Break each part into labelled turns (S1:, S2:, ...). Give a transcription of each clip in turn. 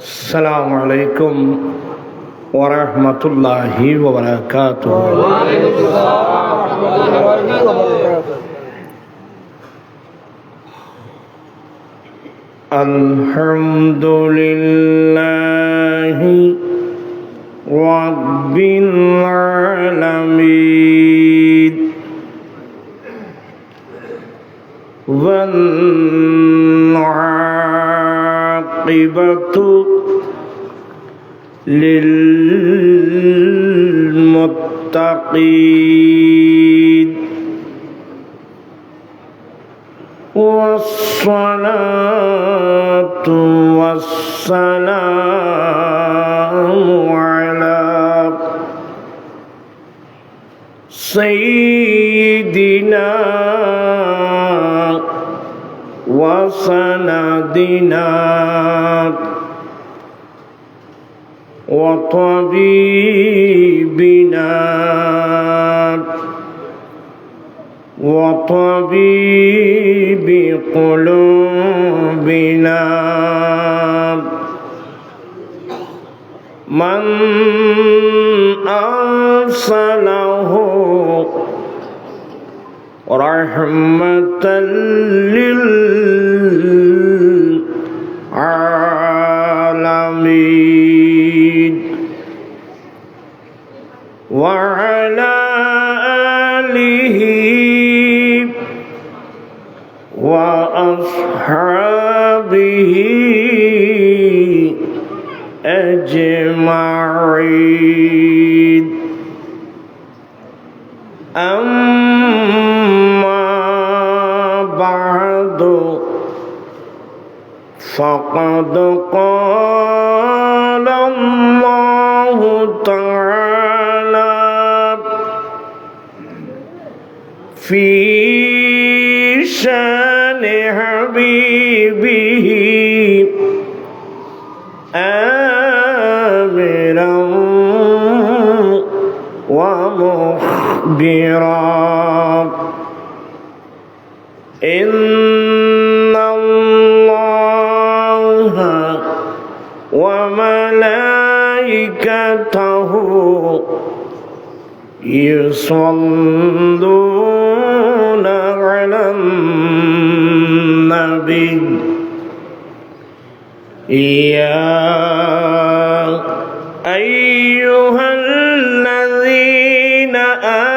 S1: السلام عليكم ورحمة الله وبركاته.
S2: وعليكم السلام ورحمة الله وبركاته.
S1: الحمد لله رب العالمين والعاقبة للمتقين والصلاة والسلام على سيدنا وسندنا وطبيبنا وطبيب قلوبنا من أرسله رحمة للعالمين وعلى آله وأصحابه أجمعين. أما بعد فقد قال الله تعالى في شان حبيبه آمرا ومخبرا إن الله وملائكته يصلون على النبي يا أيها الذين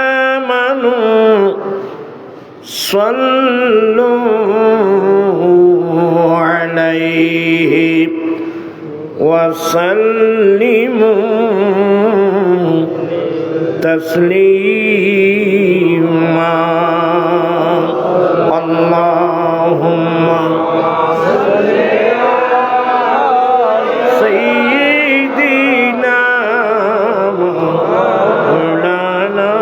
S1: آمنوا صلوا عليه وسلموا تسليما. اللهم صل على سيدنا مولانا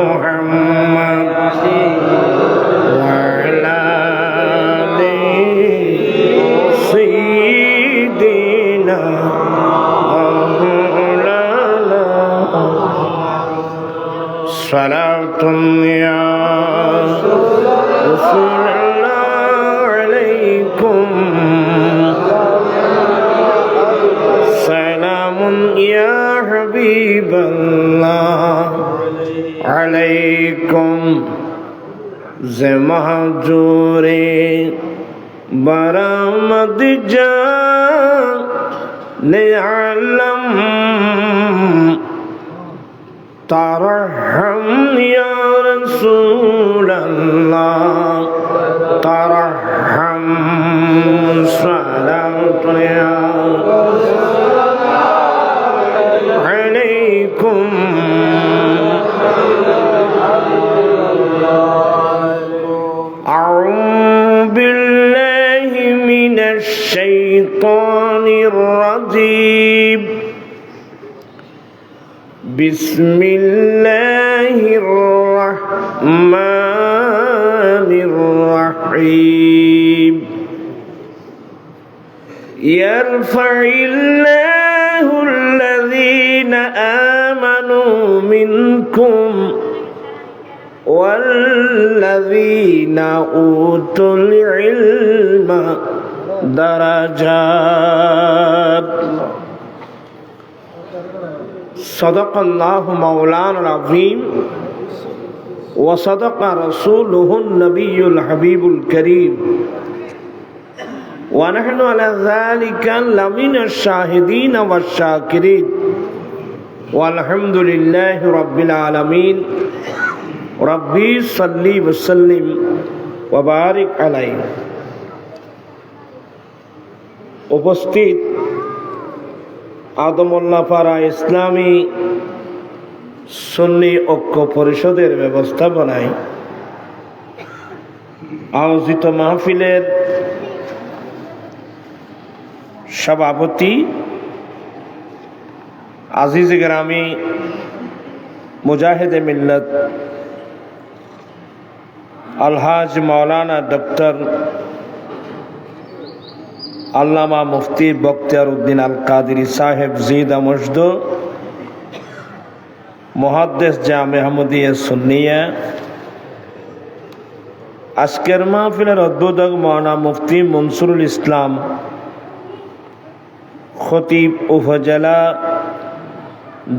S1: محمد وعلى آل سيدنا صلاة يا رسول الله عليكم سلام يا حبيب الله عليكم زمهجوري برامد جان عالم ترحم يا رسول الله ترحم صلاة يا عليكم أعوذ بالله من الشيطان الرجيم بسم الله الرحمن الرحيم يرفع الله الذين آمنوا منكم والذين أوتوا العلم درجات صدق الله مولانا العظيم وصدق رسوله النبي الحبيب الكريم ونحن على ذلك لمن الشاهدين والشاكرين والحمد لله رب العالمين ربي صلي وسلم وبارك عليه উপস্থিত আদমুল্লাহপাড়া ইসলামী সুন্নি ঐক্য পরিষদের ব্যবস্থাপনায় আয়োজিত মাহফিলের সভাপতি আজিজ গ্রামী মুজাহিদে মিল্লত আলহাজ মাওলানা ডক্টর আল্লামা মুফতি বখতিয়ার উদ্দিন আল কাদেরী সাহেব জিদা মসদ মুহাদ্দিস জামে আহমদিয়া সুন্নিয়া আজকের মাহফিলের উদ্বোধক মাওলানা মুফতি মনসুরুল ইসলাম খতিব উপজেলা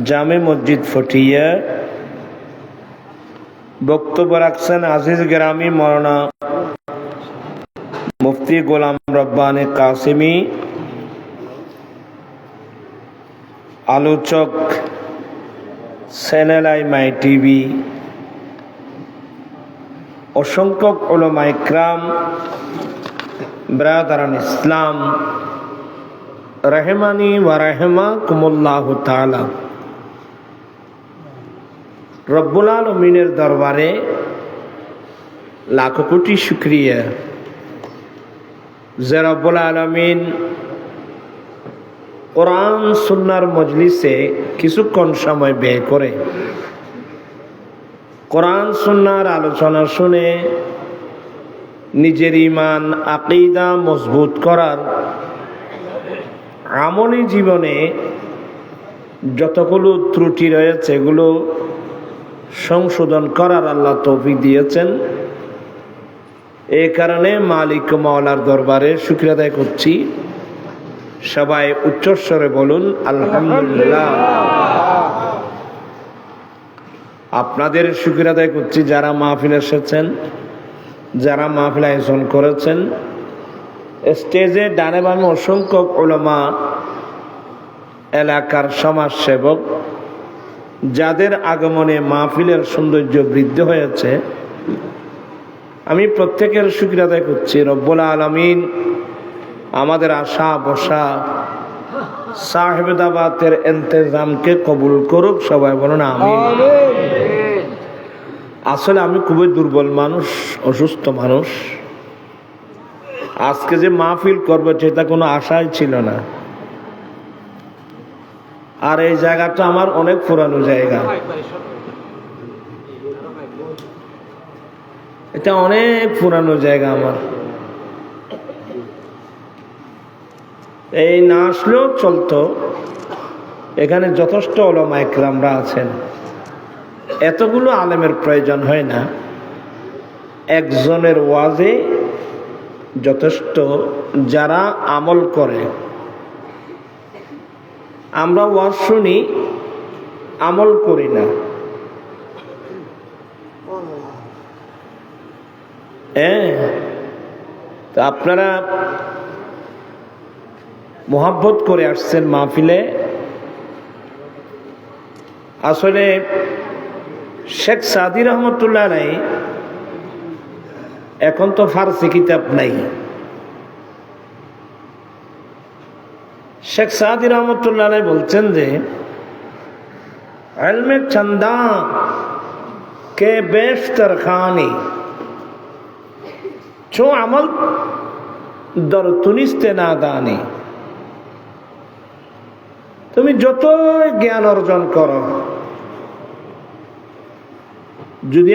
S1: জামে মসজিদ ফটিয়া বক্তব্য রাখছেন আজিজ গ্রামী মাওলানা মুফতি গোলাম রব্বানী কাসেমি আলোচক চ্যানেল আই মাই টিভি অসংখ্য উলামা ইকরাম ব্রাদারান ইসলাম রহমানি ওয়া রাহমাকুমুল্লাহু তাআলা রব্বুল আলামিনের দরবারে লাখ কোটি শুকরিয়া যে রব্বুল আলামিন কোরআন সুন্নাহর মজলিসে কিছুক্ষণ সময় ব্যয় করে কোরআন সুন্নাহর আলোচনা শুনে নিজের ঈমান আকীদা মজবুত করার আমলি জীবনে যতগুলো ত্রুটি রয়েছে এগুলো সংশোধন করার আল্লাহ তৌফিক দিয়েছেন। এই কারণে মালিক মাওলার দরবারে শুকরিয়া আদায় করছি। সবাই উচ্চস্বরে বলুন আলহামদুলিল্লাহ। আপনাদের শুকরিয়া আদায় করছি যারা মাহফিল এসেছেন, যারা মাহফিল আয়োজন করেছেন। স্টেজে ডানে বামে অসংখ্য উলামা, এলাকার সমাজসেবক, যাদের আগমনে মাহফিলের সৌন্দর্য বৃদ্ধি হয়েছে, আমি প্রত্যেকের শুকরিয়া আদায় করছি। রব্বুল আলামিন আমাদের আশা বসা সাহেব দাওয়াতের ইন্তজামকে কবুল করুক। সবাই বলুন আমিন। আসলে আমি খুবই দুর্বল মানুষ, অসুস্থ মানুষ। আজকে যে মাহফিল করবো সেটা কোনো আশাই ছিল না। আর এই জায়গাটা আমার অনেক পুরানো জায়গা, এটা অনেক পুরানো জায়গা আমার। এই না আসলেও চলতো, এখানে যথেষ্ট উলামা ইকরামরা আছেন। এতগুলো আলেমের প্রয়োজন হয় না, একজনের ওয়াজে যথেষ্ট। যারা আমল করে, আমরা ওয়াজ শুনি, আমল করি না। তো আপনারা মোহাব্বত করে আসছেন মাহফিলে। আসলে শেখ সাদি রহমতুল্লাহ আলাইহি, এখন তো ফারসি কিতাব নাই। শেখ সাদি রহমতুল্লাহ আলাইহি বলছেন যে ইলমে চন্দা কে বেশতর খানি চো আমল দর তুনিস্তে নাদানি। তুমি যত জ্ঞান অর্জন করো, যদি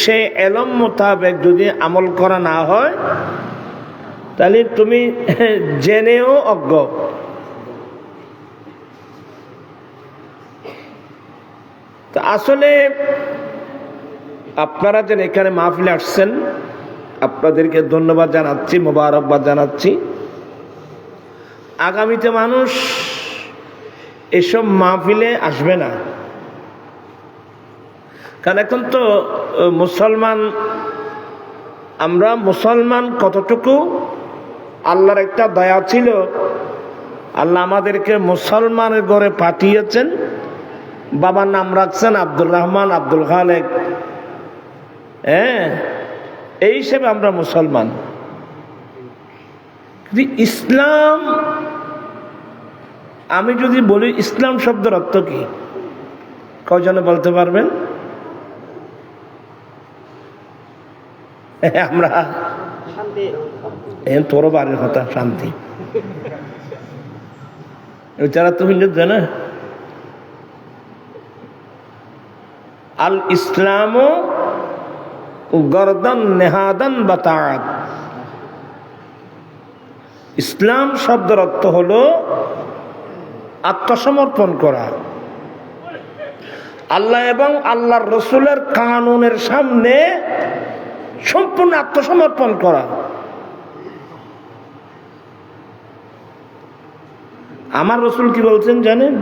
S1: সে এলম মোতাবেক যদি আমল করা না হয়, তাহলে তুমি জেনেও অজ্ঞ। তা আসলে আপনারা যেন এখানে মাহফিলে আসছেন, আপনাদেরকে ধন্যবাদ জানাচ্ছি, মোবারকবাদ জানাচ্ছি। আগামীতে মানুষ এসব মাহফিলে আসবে না, কারণ এখন তো মুসলমান, আমরা মুসলমান কতটুকু আল্লাহর একটা দয়া ছিল, আল্লাহ আমাদেরকে মুসলমানের ঘরে পাঠিয়েছেন। বাবার নাম রাখছেন আব্দুর রহমান, আব্দুল খালেক, হ্যাঁ, এই হিসেবে আমরা মুসলমান। ইসলাম, আমি যদি বলি ইসলাম শব্দের অর্থ কি, কয়জনে বলতে পারবেন? আমরা তোর বাড়ির কথা শান্তি, যারা তুমি জানো আল ইসলাম গরদান নেহাদান বাতাআত। ইসলাম শব্দের অর্থ হলো আত্মসমর্পণ করা, আল্লাহ এবং আল্লাহর রসুলের কানুনের সামনে সম্পূর্ণ আত্মসমর্পণ করা। আমার রসুল কি বলছেন জানেন?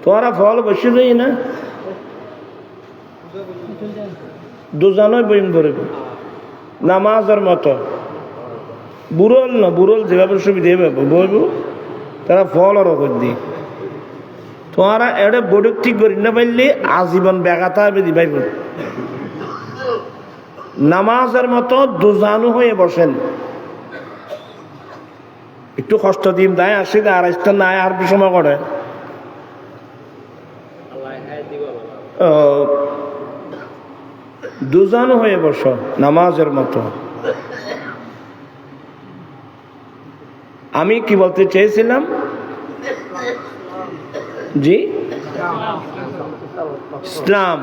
S1: তোরা ফল বসে যাই না, দুজনই বইম ধরে নামাজের মতো বুড়ল না, বুড়ল যেভাবে সুবিধা বইব তারা ফল আরো করে দিই। তোরা এটা বডুক ঠিক করি না পাইলে আজীবন ব্যাঘাতা হবে দি ভাইব। নামাজের মতো দুজানু হয়ে বসেন, একটু কষ্ট দিন দায় আসি আর আসতে নাই আর সময় করে দুজানু হয়ে বসো নামাজের মতো। আমি কি বলতে চেয়েছিলাম? জি, ইসলাম,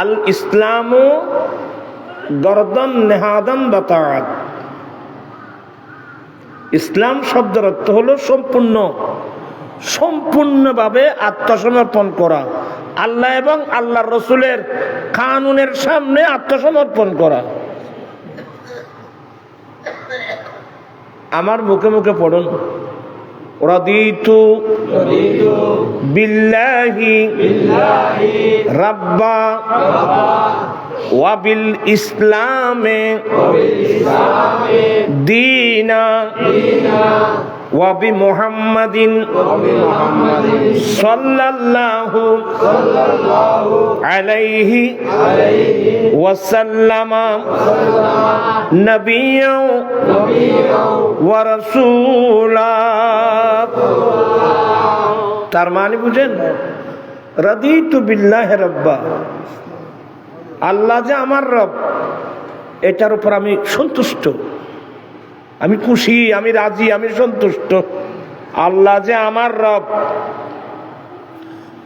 S1: আল ইসলামু গরদান নেহাদান বাতাআত। ইসলাম শব্দের অর্থ হলো সম্পূর্ণভাবে আত্মসমর্পণ করা, আল্লাহ এবং আল্লাহর রসুলের কানুনের সামনে আত্মসমর্পণ করা। আমার মুখে মুখে পড়ুন, রাদিতু বিল্লাহি রাব্বা ওয়া বিল ইসলামে দীনা ওয়া বি মুহাম্মাদিন সাল্লাল্লাহু আলাইহি ওয়াসাল্লাম নবিয়্যাও ওয়া রাসূলা। তার মানে বুঝেন, রাদিতু বিল্লাহি রাব্বা, আল্লাহ যে আমার রব, এটার উপর আমি সন্তুষ্ট, আমি খুশি, আমি রাজি, আমি সন্তুষ্ট। আল্লাহ যে আমার রব।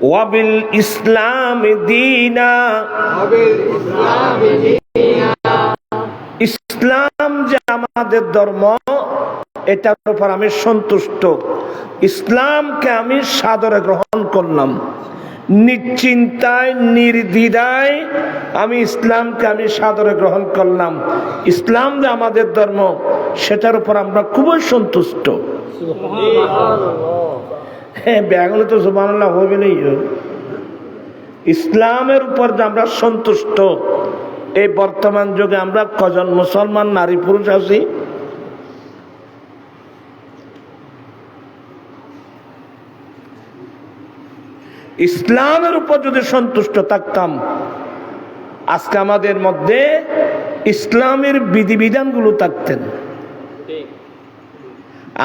S1: ওয়াবিল ইসলাম দীনা, ইসলাম যে আমাদের ধর্ম, এটার উপর আমি সন্তুষ্ট। ইসলামকে আমি সাদরে গ্রহণ করলাম, নিশ্চিন্তায় নির্দ্বিধায় আমি ইসলামকে আমি সাদরে গ্রহণ করলাম। ইসলাম যে আমাদের ধর্ম, সেটার উপর আমরা খুবই সন্তুষ্ট। হ্যাঁ, ব্যাগুলো তো সুবহানাল্লাহ হবে না। ইসলামের উপর যে আমরা সন্তুষ্ট, এই বর্তমান যুগে আমরা কজন মুসলমান নারী পুরুষ আছি? ইসলামের উপর যদি সন্তুষ্ট থাকতাম, আজকে আমাদের মধ্যে ইসলামের বিধিবিধানগুলো থাকতেন।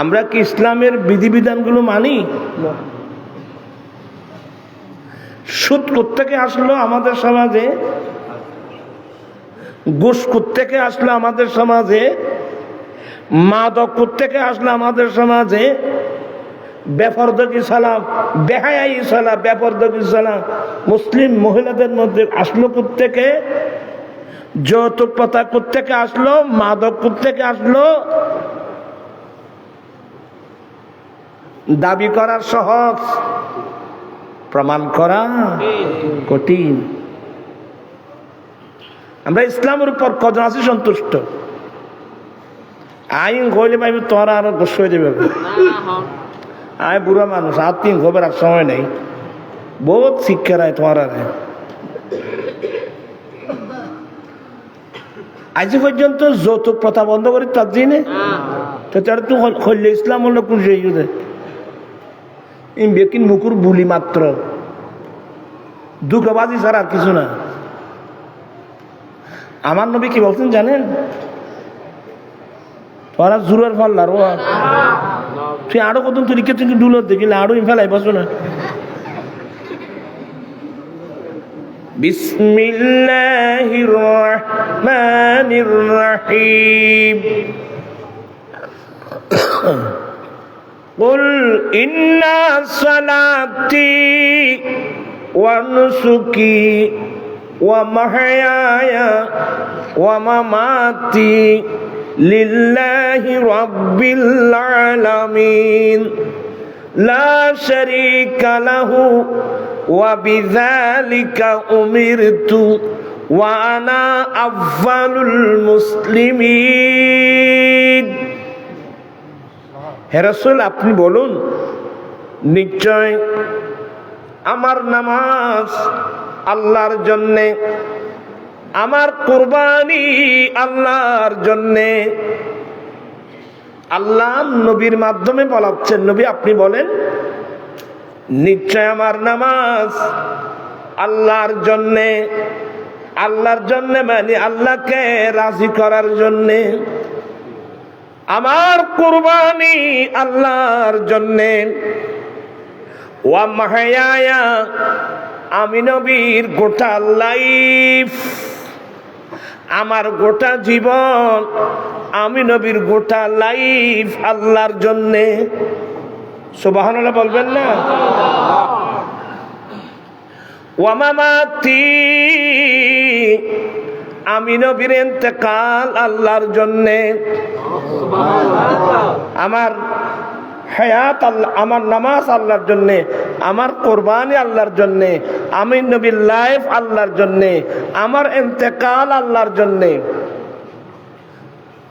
S1: আমরা কি ইসলামের বিধিবিধানগুলো মানি? সুদ কোত্থেকে আসলো আমাদের সমাজে, ঘুষ কোত্থেকে আসলো আমাদের সমাজে, মাদক কোত্থেকে আসলো আমাদের সমাজে, বেপরদকি সালাম, বেহায়াই সালাম, বেপরদকি সালাম মুসলিম মহিলাদের মধ্যে আসলো কোত্থেকে, যৌতুক প্রথা কোত্থেকে আসলো, মাদক কোত্থেকে আসলো। দাবি করা সহজ, প্রমাণ করা কঠিন। আমরা ইসলামের উপর কজন আছি সন্তুষ্ট? আইন কইলে পাইবে তোরা আরো গোস হয়ে যাবে। আয় বুড়া মানুষ, আর তিন খবর আর সময় নেই, বহুত শিক্ষা রায় তোমার। আজ পর্যন্ত যৌতুক প্রথা বন্ধ করি তার দিনে তো তার তো হইলে ইসলাম হলো কোন বেকিন মুকুর বুলি মাত্র, দুঃখবাজি ছাড়া আর কিছু না। আমার নবী কি বলছেন জানেন? তোরা জোরের ফাল্লার ও তুই আরো কত তরিকে তুই ডুলত দেখিলে আরো ফেলাই বসো না। বিসমিল্লাহির রহমানির রহিম। قل إن صلاتي ونسكي ومحياي ومماتي لله رب العالمين لا شريك له وبذلك أمرت وأنا أول المسلمين। হে রাসূল, আপনি বলুন, নিশ্চয় আমার নামাজ আল্লাহর জন্যে, আমার কুরবানি আল্লাহর জন্যে। আল্লাহ নবীর মাধ্যমে বলাচ্ছেন, নবী আপনি বলেন নিশ্চয় আমার নামাজ আল্লাহর জন্যে। আল্লাহর জন্যে মানে আল্লাহকে রাজি করার জন্যে। আমার কুরবানি আল্লাহর জন্যে। ওয়া মাহইয়ায়া, আমি নবীর গোটা লাইফ, আমার গোটা জীবন, আমি নবীর গোটা লাইফ আল্লাহর জন্যে। সুবহানাল্লাহ বলবেন না? ওয়া মামাতি, আমি নবীর ইন্তেকাল আল্লাহর জন্যে। আমার হায়াত আল্লাহ, আমার নামাজ আল্লাহর জন্যে, আমার কোরবানি আল্লাহর জন্যে, আমি নবীর লাইফ আল্লাহর জন্যে, আমার ইন্তেকাল আল্লাহর জন্যে।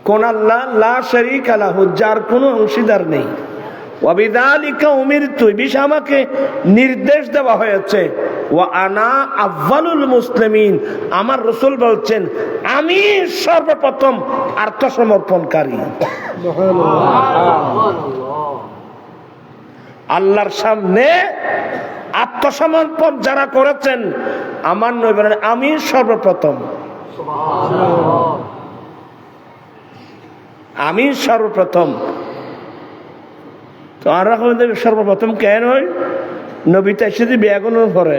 S1: কোন আল্লাহ? লা শারীকা লাহু, যার কোনো অংশীদার নেই। ওয়া বিযালিকা উমিরতু, বিষয় আমাকে নির্দেশ দেওয়া হয়েছে। ওয়া আনা আউয়ালুল মুসলিমিন, আমার রাসূল বলছেন আমি সর্বপ্রথম আত্মসমর্পণকারী। আল্লাহর সামনে আত্মসমর্পণ যারা করেছেন, আমার নবী বলেন আমি সর্বপ্রথম, আমি সর্বপ্রথম। তো আর সর্বপ্রথম কেন হয়? নবীটা এসে বেগুনের পরে।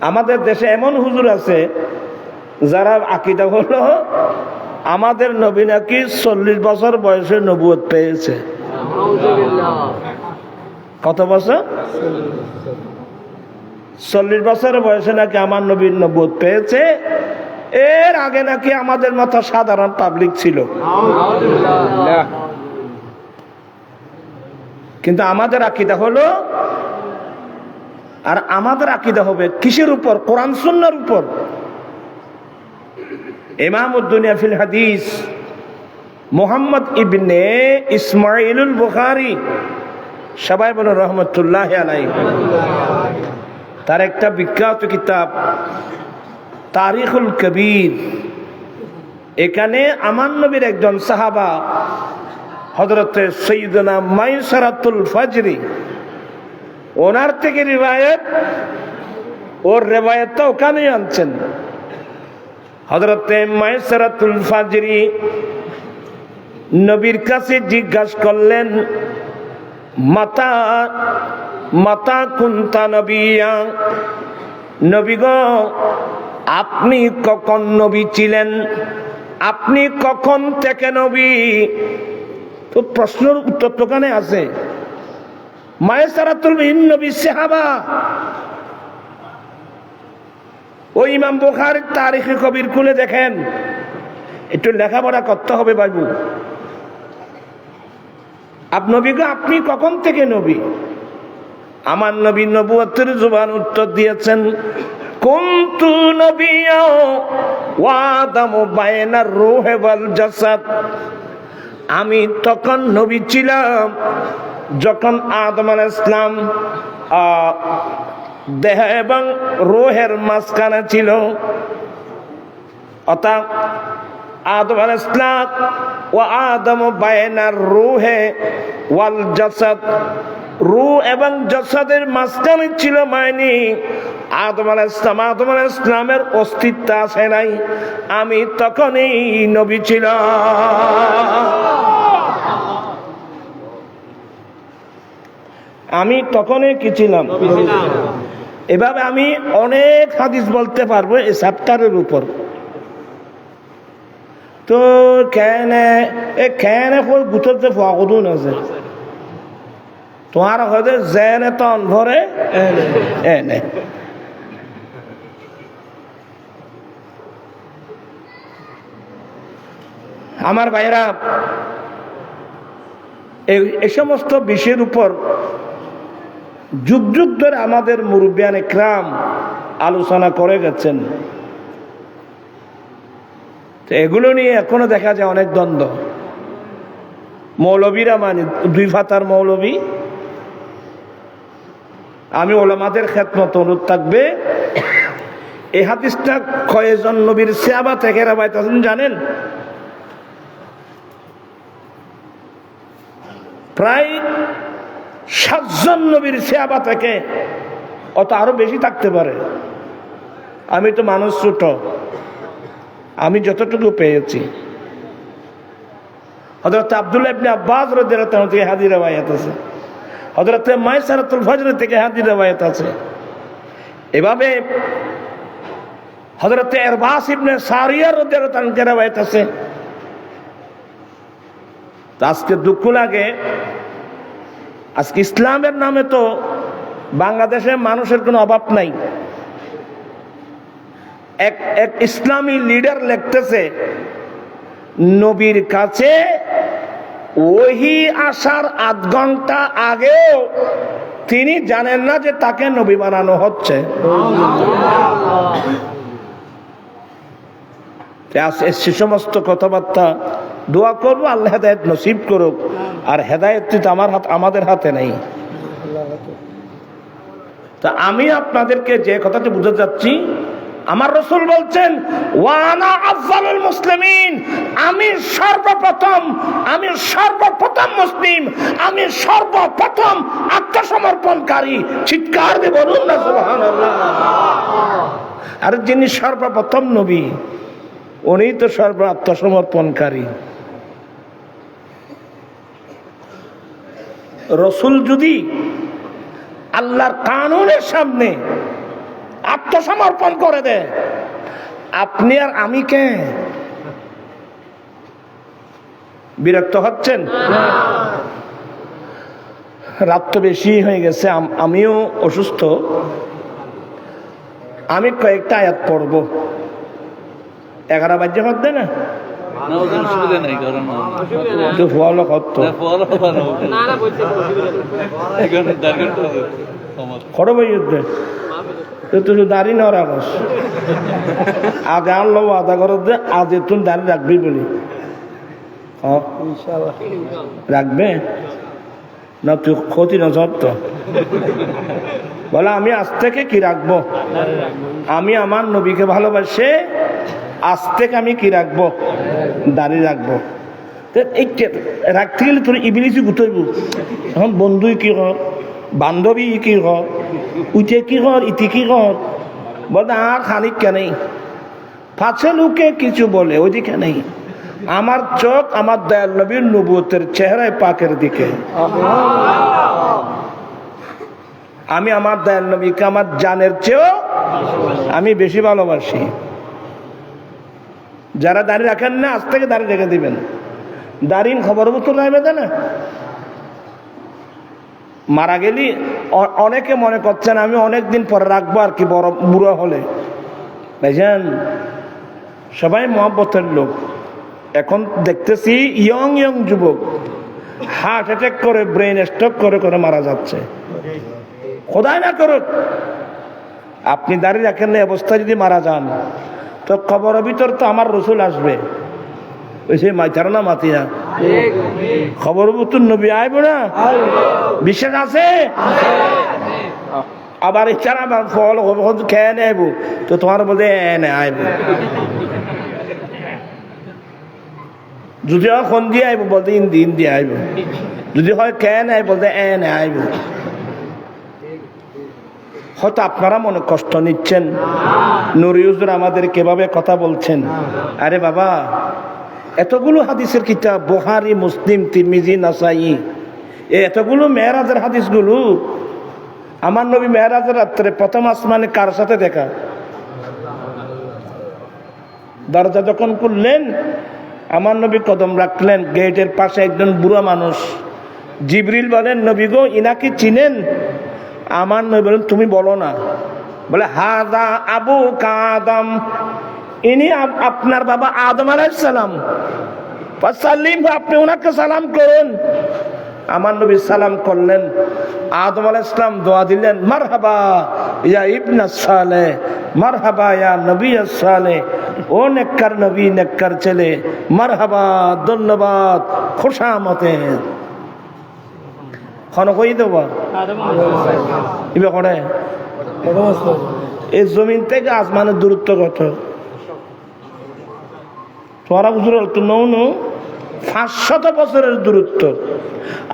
S1: আমাদের দেশে এমন হুজুর আছে যারা আকীদা হলো আমাদের নবী নাকি 40 বছর বয়সে নবুয়ত পেয়েছে। কত বছর? 40 বছরের বয়সে নাকি আমার নবীর নবুয়ত পেয়েছে। এর আগে নাকি আমাদের মতো সাধারণ পাবলিক ছিল। কিন্তু আমাদের আকীদা হলো, আর আমাদের আকীদা হবে কিসের উপর? কোরআন সুন্নাহর উপর। ইমামুদ দুনিয়া ফিল হাদিস মুহাম্মদ ইবনে ইসমাঈলুল বুখারী, সবাই বলেন রাহমাতুল্লাহি আলাইহি, তার একটা বিখ্যাত কিতাব তারিখুল কবির। এখানে আমার নবীর একজন সাহাবা হযরতে সাইয়্যিদুনা মাইসারাতুল ফাজরি, ওনার থেকে রিওয়ায়াত, ওর রিওয়ায়াতটা ওখানে আনছেন। হযরতে মাইসারাতুল ফাজরি নবীর কাছে জিজ্ঞাসা করলেন, মাতা মাতা কুনতা নবিয়া, নবী গো আপনি কখন নবী ছিলেন? আপনি কখন থেকে নবী? তো প্রশ্নের উত্তর তো ওখানে আছে। মাইসারাতুল নবী সাহাবা। ওই ইমাম বুখারীর তারিখে কবির খুলে দেখেন, একটু লেখাপড়া করতে হবে বাবু। আপনি কখন থেকে নবী? আমার নবী নবুয়তের জবান উত্তর দিয়েছেন কুনতু নবিয়্যা ওয়া আদামু বাইনার রূহি ওয়াল জাসাদ, আমি তখন নবী ছিলাম যখন আদম আলাইহিস সালাম দেহ এবং রূহের মাঝখানে ছিল। অর্থাৎ আদম আলাইহিস সালাম ওয়া আদম বাইনার রূহি ওয়াল জাসাদ, রূহ এবং জাসাদের মাঝখানে ছিল, মানে আদম আলাইহিস সালামের অস্তিত্ব আছে নাই, আমি তখনই নবী ছিলাম। আমি তখনই কি ছিলাম? এভাবে আমি অনেক হাদিস বলতে পারবো এই চ্যাপ্টারের উপর। তো কেন গুততে ফাগুদুন আছে তোমার হয়তো জেনে তন ভরে এনে। আমার ভাইরা, এই সমস্ত বিষয়ের উপর যুগ যুগ ধরে আমাদের মুরব্বিয়ান ইকরাম আলোচনা করে গেছেন। এগুলো নিয়ে এখনো দেখা যায় অনেক দ্বন্দ্ব। মৌলবীরা মানে দুই ফাতার মৌলবী। আমি ওলামাদের খেদমত অনুরোধ থাকবে, এই হাদিসটা কয়েকজন নবীর সাহাবা থেকে রাবায়াত আছেন জানেন? প্রায় 7 জন নবীর সাহাবা থেকে, অত আরো বেশি থাকতে পারে। আমি তো মানুষ ছোট, আমি যতটুকু পেয়েছি। হযরত আব্দুল্লাহ ইবনে আব্বাস রাদিয়াল্লাহু তাআলা থেকে হাদিস রওয়ায়াত আছে, হযরত মাইসারাতুল ফজর থেকে হাদিস রওয়ায়াত আছে। এভাবে হযরত ইরবাস ইবনে সারিয়া রাদিয়াল্লাহু তাআলা থেকে রওয়ায়াত আছে। আজকে দুঃখ লাগে, আজকে ইসলামের নামে তো বাংলাদেশে মানুষের কোনো অভাব নাই। এক ইসলামী লিডার লিখতেছে, নবীর কাছে ওহী আসার 8 ঘন্টা আগেও তিনি জানেন না যে তাকে নবী বানানো হচ্ছে। সে সমস্ত কথাবার্তা দোয়া করবো আল্লাহ হেদায়েত নসিব করুক। আর হেদায়েত তো আমাদের হাতে নেই। তা আমি আপনাদেরকে যে কথাটি বুঝাতে যাচ্ছি, আমার রাসূল বলছেন ওয়ানা আফজালুল মুসলিমিন, আমি সর্বপ্রথম মুসলিম, আমি সর্বপ্রথম আত্মসমর্পণকারী। চিৎকার দিয়ে বলুন না সুবহানাল্লাহ। আর যিনি সর্বপ্রথম নবী, উনি তো আত্মসমর্পণকারী। রাসূল যদি আল্লাহর কানুনের সামনে আত্মসমর্পণ করে দেয়, আপনি আর আমি কে? বিরক্ত হচ্ছেন? রাত তো বেশি হয়ে গেছে, আমিও অসুস্থ। আমি কয়েকটা আয়াত পড়ব। 11 বাজে হচ্ছে না? দাড়ি না রাখস আগে আনলো আধা করো যে আজ তুমি দাড়ি রাখবি বলি রাখবে না? তুই ক্ষতি না সব তো বলে আমি আজ থেকে কি রাখবো? আমি আমার নবীকে ভালোবাসে আজ থেকে আমি কি রাখবো? দাড়ি রাখবো। রাখতে গেলে তোর ইবলিসই গুতইব। এখন বন্ধুই কি কর, বান্ধবী কি কর, উঠে কি কর, ইতি কি কর, বলে আর খানিক কেনেই পাছে লোকে কিছু বলে ওইদিকে নেই। আমার চোখ আমার দয়াল নবীর নবুয়তের চেহারায় পাকের দিকে। আমি আমার দয়াল নবীকে আমার জানের চেয়েও আমি বেশি ভালোবাসি। যারা দাড়ি রাখেন না আজ থেকে দাড়ি রেখে দিবেন। দাড়ির খবর তো রাখবে না। মারা গেলি অনেকে মনে করছেন আমি অনেকদিন পরে রাখবো আর কি, বড় বুড়ো হলে। ভাইজান সবাই মহব্বতের লোক। এখন দেখতেছি ইয়ং যুবক হার্ট অ্যাটাক করে, ব্রেন স্ট্রোক করে মারা যাচ্ছে। খোদাই না করুক। আপনি দাঁড়িয়ে রাখেন না, অবস্থায় যদি মারা যান তো কবরের ভিতর তো আমার রসুল আসবে, ওই সে মাইথার না মাতিয়া খবর মতন নবী আইব না, বিশ্বাস আছে? আবার ইচ্ছারা আবার ফল খেয়ে নেব তো তোমার বলতে এনে আইব, যদি হয় খন দিয়ে আইব বলতে ইন্দি আইব, যদি হয় খেয়ে নেয় বলতে এনে আইব। হয়তো আপনারা মনে কষ্ট নিচ্ছেন, নুরি হুজুর আমাদের কিভাবে কথা বলছেন। আরে বাবা, এতগুলো হাদিসের কিতাব, বুখারী, মুসলিম, তিরমিজি, নাসাই, এতগুলো মেরাজের হাদিসগুলো, আমার নবী মেরাজের রাত্রে প্রথম আসমানে কার সাথে দেখা? দরজা যখন খুললেন আমার নবী কদম রাখলেন, গেটের পাশে একজন বুড়া মানুষ। জিবরিল বলেন, নবী গো, ইনাকে চিনেন? আমার নবী বলেন, তুমি বলো না। বলে, হাদা আবু কাদম, ইনি আপনার বাবা আদম আলাইহিস সালাম, ফাসাল্লিম, আপনি ওনাকে সালাম করুন। আমার নবী সালাম করলেন, আদম আলাইহিস সালাম দোয়া দিলেন, মারহাবা ইয়া ইবনা সালেহ, মারহাবা ইয়া নবী সালেহ, ও নেককার নবী, নেককার ছেলে, মারহাবা, ধন্যবাদ, খুশামতের। খন কই দেব ইবে করে এই জমিন থেকে আসমানের দূরত্ব কত? তোরা হুজুর তো নৌ 500 বছরের দূরত্ব।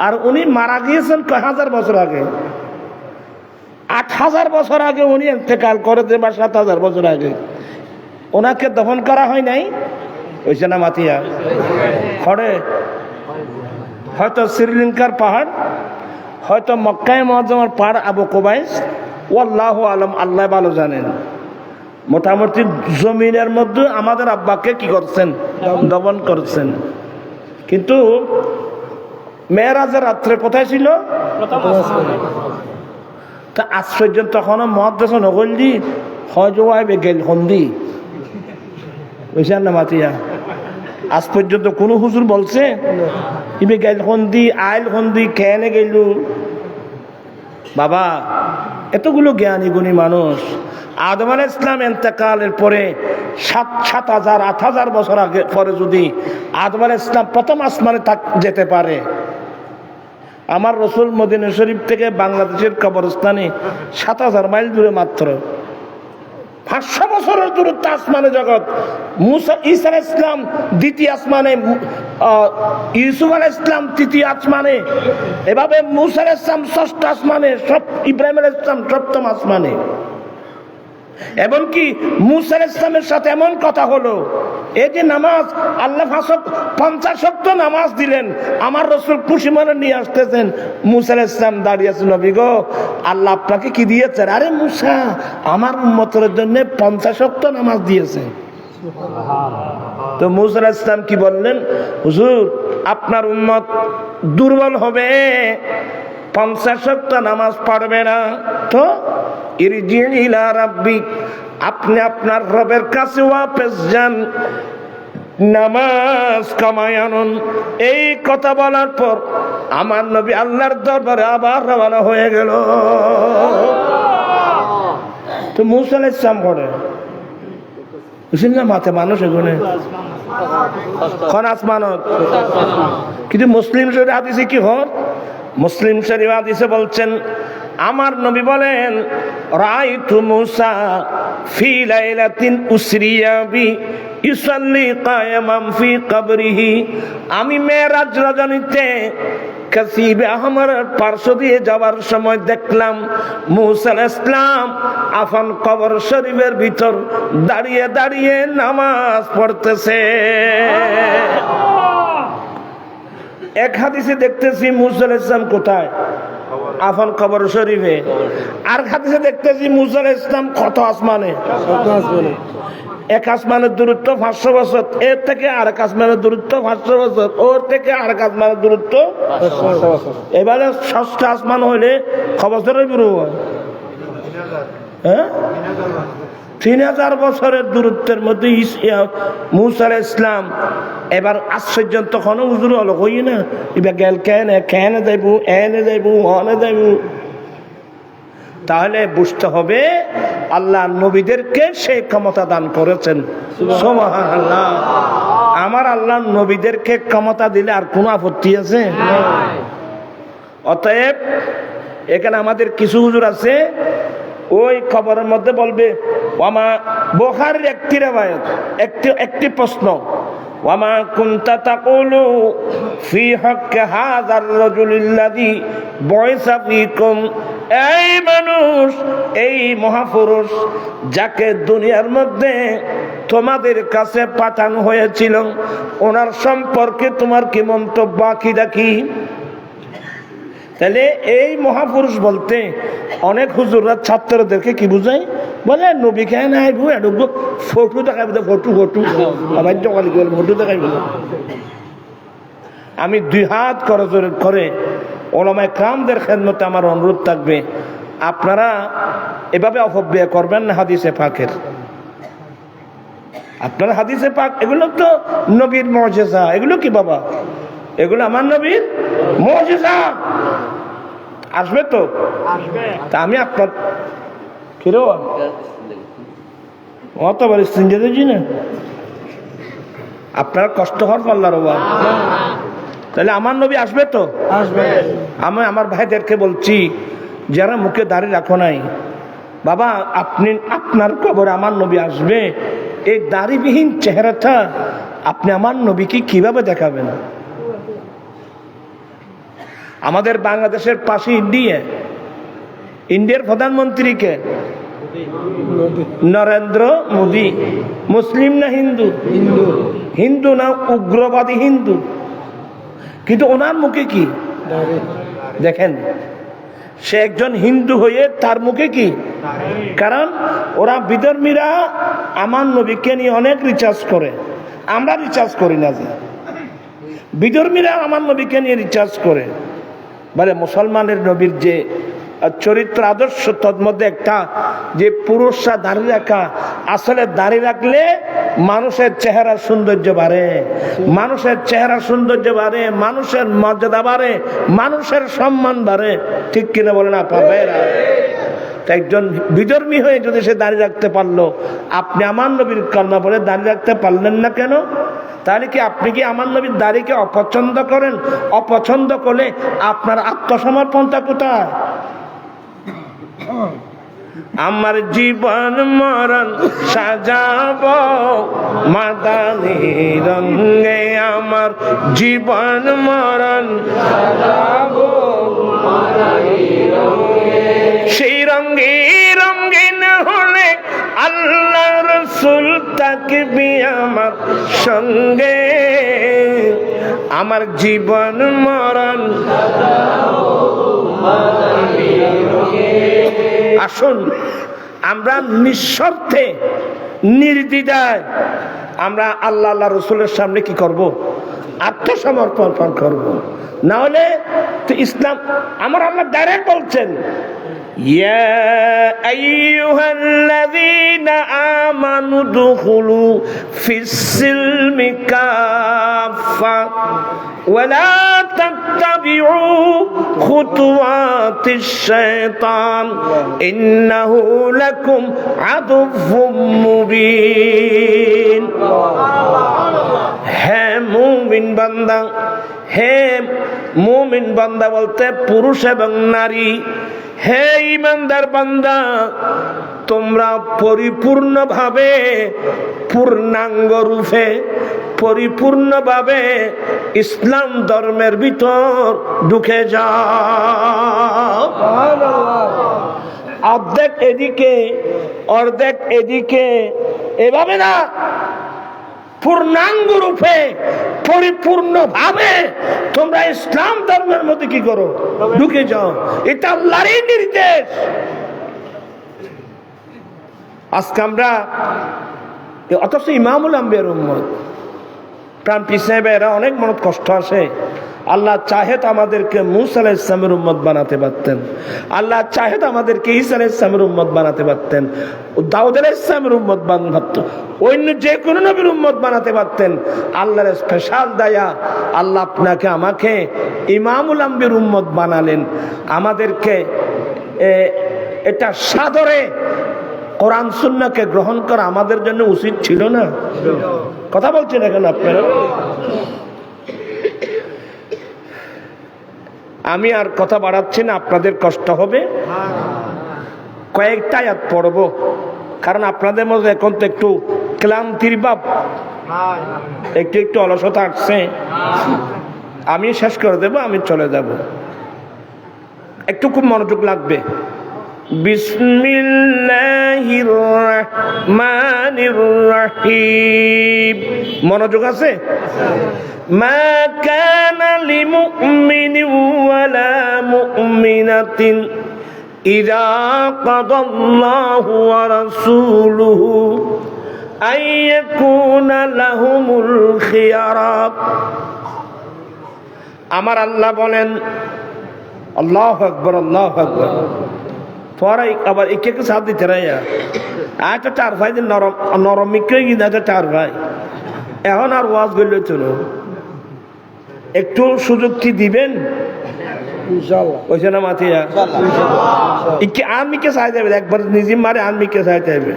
S1: আর উনি মারা গিয়েছেন কয় হাজার বছর আগে, 8000 বছর আগে উনি ইন্তেকাল করেছে, বা 7000 বছর আগে। ওনাকে দফন করা হয় নাই, হয়েছে না মাতিয়া খড়ে? হয়তো শ্রীলঙ্কার পাহাড়, হয়তো মক্কায় মুআজ্জামার পাহাড় আবু কুবাইস, ওয়াল্লাহু আলাম, আল্লাহ ভালো জানেন। মোটামুটি জমিনের মধ্যে আমাদের আব্বাকে কি করছেন? দমন করছেন। কিন্তু মেরাজের রাত্রে কোথায় ছিল? তা আশ্চর্য, তখনও মহাদেশ নগল্লি হজওয়াইবে গেল হন্দি, বুঝছেন না মাতিয়া? আজ পর্যন্ত কোন হুজুর বলছে ইবে গেল হন্দি, আইল হন্দি, কেনে গেল? বাবা, এতগুলো জ্ঞানী গুণী মানুষ, আদম আলাইহিস সালাম ইন্তেকালের পরে 7,000 8,000 বছর আগে পরে যদি আদম আলাইহিস সালাম প্রথম আসমানে যেতে পারে, আমার রসুল মদিনা শরীফ থেকে বাংলাদেশের কবরস্থানে 7,000 মাইল দূরে মাত্র। 500 বছরের দূরত্ব আসমানে জগৎ। মুসা ঈসা আলাইহিস সালাম দ্বিতীয় আসমানে, ইউসুফ আলাইহিস সালাম তৃতীয় আসমানে, এভাবে মুসা আলাইহিস সালাম ষষ্ঠ আসমানে, ইব্রাহিম আলাইহিস সালাম সপ্তম আসমানে। এমনকি মুসা আলাইহিস সালামের সাথে এমন কথা হলো, এই যে নামাজ আল্লাহ 50 ওয়াক্ত নামাজ দিলেন, আমার রসুল খুশি মনে নিয়ে আসতেছেন। মুসা আলাইহিস সালাম দাঁড়িয়ে আছেন, নবী গো, আল্লাহ আপনাকে কি দিয়েছেন? আরে মুসা, আমার উম্মতের জন্য 50 ওয়াক্ত নামাজ দিয়েছেন। তো মুসা আলাইহিস সালাম কি বললেন? হুজুর, আপনার উম্মত দুর্বল হবে, 50 ওয়াক্ত নামাজ পড়বে না। তো ইরজি ইলা রাব্বিক, আপনি আপনার রবের কাছে ওয়াপস যান, নামাজ কামায় আনুন। এই কথা বলার পর আমার নবী আল্লাহর দরবারে আবার রওনা হয়ে গেল। তো মুসা আলাইহিস সালাম পড়ে বুঝলেন না, মাথে মানুষ এগুলো খন আসমানত। কিন্তু মুসলিম শরীফ হাদিসে কি হয়? মুসলিম শরীফ হাদিসে বলছেন, আমার নবী বলেন, রাআইতু মুসা ফি লাইলাতিন উসরিয়া বি ইউসাল্লি কায়ামান ফি কবরিহি, আমি মেরাজ রজনীতে কাসিবে আহমর পার্শ্ব দিয়ে যাওয়ার সময় দেখলাম মুসা আলাইহিস সালাম আফান কবর শরীফের ভিতর দাঁড়িয়ে দাঁড়িয়ে নামাজ পড়তেছে। এক হাদিসে দেখতেছি মুসা আলাইহিস সালাম কোথায়? আফান কবর শরীফে। আর হাদিসে দেখতেছি মুসা আলাইহিস সালাম কত আসমানে? এক আসমানের দূরত্ব 500 বছর, এর থেকে আরেক আসমানের দূরত্ব 500 বছর, ওর থেকে আরেক আসমানের দূরত্ব 500 বছর। এবারে ষষ্ঠ আসমান হইলে ক বছরের শুরু হয়? 3000 বছরের দূরত্বের মধ্যে মুসা আলাইহিস সালাম এবার আশ্চর্য, তখন হুজুর হলো কই না, এবার গেল কেনে যাইব, এনে যাইব, হনে যাইব। তাহলে বুঝতে হবে আল্লাহ নবীদেরকে সেই ক্ষমতা দান করেছেন। সুবহানাল্লাহ। আমার আল্লাহ নবীদেরকে ক্ষমতা দিলে আর কোনো আপত্তি আছে? অতএব এখানে আমাদের কিছু হুজুর আছে ওই খবরের মধ্যে বলবে ওয়ামা বুখারীর একটি রিওয়ায়াত, একটি প্রশ্ন, ওয়ামা কুনতা তাকুলু ফি হাক্কি হাযার রাজুলিল্লাযী বুইসা ফীকুম। এই মানুষ, এই মহাপুরুষ যাকে দুনিয়ার মধ্যে তোমাদের কাছে পাঠানো হয়েছিল, ওনার সম্পর্কে তোমার কি মন্তব্য, আকীদা কি? তাহলে এই মহাপুরুষ বলতে অনেক হুজুররা ছাত্রদেরকে কি বুঝায়, বলে নবী খেয়ে নাই ফটো দেখাই, ফটো ফটো ফটো দেখাই। আমি 2 হাত করে ওলামায়ে কেরামদের খেদমতে আমার অনুরোধ থাকবে, আপনারা এভাবে অপব্যয় করবেন না হাদিসে পাকের। আপনারা হাদিসে পাক এগুলো তো নবীর মুজিজা, এগুলো কি বাবা, এগুলো আমার নবীর মুজিজা। আসবে তো? তা আমি আপনার কিরো অতবার সিঞ্জে দিয়েছি না, আপনার কষ্ট হওয়ার পাল্লার বাবা। তাহলে আমার নবী আসবে তো? আসবে। আমি আমার ভাইদেরকে বলছি, যারা মুখে দাঁড়িয়ে রাখো নাই, বাবা আপনি আপনার কবরে আমার নবী আসবে, এই দাড়িবিহীন চেহারাটা আপনি আমার নবীকে কিভাবে দেখাবেন? আমাদের বাংলাদেশের পাশে ইন্ডিয়ার প্রধানমন্ত্রীকে নরেন্দ্র মোদী, মুসলিম না হিন্দু? হিন্দু না উগ্রবাদী হিন্দু, কিন্তু ওনার মুখে কি দেখেন, সে একজন হিন্দু হয়ে তার মুখে কি? কারণ ওরা বিধর্মীরা আমার নবীকে নিয়ে অনেক রিচার্জ করে, আমরা রিচার্জ করি না। যে বিধর্মীরা আমার নবীকে নিয়ে রিচার্জ করে, বলে মুসলমানের নবীর যে চরিত্র আদর্শ, তার মধ্যে একটা যে পুরুষরা দাঁড়িয়ে রাখা, আসলে দাঁড়িয়ে রাখলে মানুষের চেহারা সৌন্দর্য বাড়ে, মানুষের চেহারা সৌন্দর্য বাড়ে, মানুষের মর্যাদা বাড়ে, মানুষের সম্মান বাড়ে। ঠিক কিনা বলেন আপনারা? একজন বিধর্মী হয়ে যদি সে দাঁড়িয়ে রাখতে পারলো, আপনি আমার নবীর কলমা বলে দাঁড়িয়ে রাখতে পারলেন না কেন? তাহলে কি আপনি কি আমার নবীর দাড়িকে অপছন্দ করেন? অপছন্দ করলে আপনার আত্মসমর্পণটা কোথায়? আমার জীবন মরণ সাজাবো মাদানী রঙে, আমার জীবন মরণ সাজাবো মাদানী রঙে, সেই রঙে রঙিন হলে আল্লাহ রাসূল থাকবে আমার সঙ্গে, আমার জীবন মরণ সাজাবো মাদানী রঙে। আসুন আমরা নিঃস্বার্থে নির্দ্বিধায় আমরা আল্লাহ আল্লাহ রসুলের সামনে কি করব? আত্মসমর্পণ করব। না হলে তো ইসলাম, আমার আল্লাহ ডাইরেক্ট বলছেন, ইয়া আইয়ুহাল্লাযীনা আমানু দুখুলু ফিস-সিলমি কাফা ওয়া লা তাত্তাবিউ খুতুওয়াতিশ শাইতান ইন্নাহু লাকুম আদুউম মুবিন। হে মুমিন বান্দা, হে মুমিন বান্দা বলতে পুরুষ এবং নারী, হে ইমানদার বান্দা, তোমরা পরিপূর্ণভাবে, পূর্ণাঙ্গ রূপে, পরিপূর্ণভাবে ইসলাম ধর্মের ভিতর ঢুকে যাও। অর্ধেক এদিকে অর্ধেক এদিকে, এভাবে না, পূর্ণাঙ্গ রূপে পরিপূর্ণভাবে তোমরা ইসলাম ধর্মের মধ্যে কি করো? ঢুকে যাও। এটা আল্লাহরই নির্দেশ। আজকে আমরা অথচ ইমামুল আম্বিয়ার উম্মত, প্রাণ পিছনে এরা অনেক মনে কষ্ট আসে। আল্লাহ চাহে তো আমাদেরকে মুসা আলাইহিস সালামের উম্মত বানাতে পারতেন, আল্লাহ চাহে তো আমাদেরকে ঈসা আলাইহিস সালামের উম্মত বানাতে পারতেন, দাউদ আলাইহিস সালামের উম্মত বানাতে, অন্য যে কোনো নবীর উম্মত বানাতে পারতেন। আল্লাহর স্পেশাল দয়া, আল্লাহ আপনাকে আমাকে ইমামুল আম্বিয়ার উম্মত বানালেন। আমাদেরকে এটা সাদরে কোরআন সুন্নাহকে গ্রহণ করা আমাদের জন্য উচিত ছিল না? কথা বলছেন এখন আপনারা? আমি আর কথা বাড়াচ্ছি না, আপনাদের কষ্ট হবে। কয়েকটা আয়াত পড়ব, কারণ আপনাদের মধ্যে এখন তো একটু ক্লান্তির ভাব, একটু একটু অলসতা আসছে। আমি শেষ করে দেব, আমি চলে যাব, একটু খুব মনোযোগ লাগবে। বিসমিল্লাহির রহমানির রহিম, মনোযোগ আছে? মা কানা লিমুমিনিন ওয়ালা মুমিনাতিন ইযা কাদাল্লাহু ওয়া রাসূলুহু আইয়াকুনা লাহুমুল খিয়ারা। আমার আল্লাহ বলেন, আল্লাহু আকবার, আল্লাহু আকবার। পরে আবার একে সাথ দিতে রাইয়া আচ্ছা চার ভাই নরম নরম মিকে গিয়ে চার ভাই এখন আর ওয়াজ করলে চলো, একটু সুযোগ কি দিবেন? ওইখানে মাথিয়া আর্মিকে চাই যাবে, একবার নিজে মারে আর্মিকে চাই যাবে।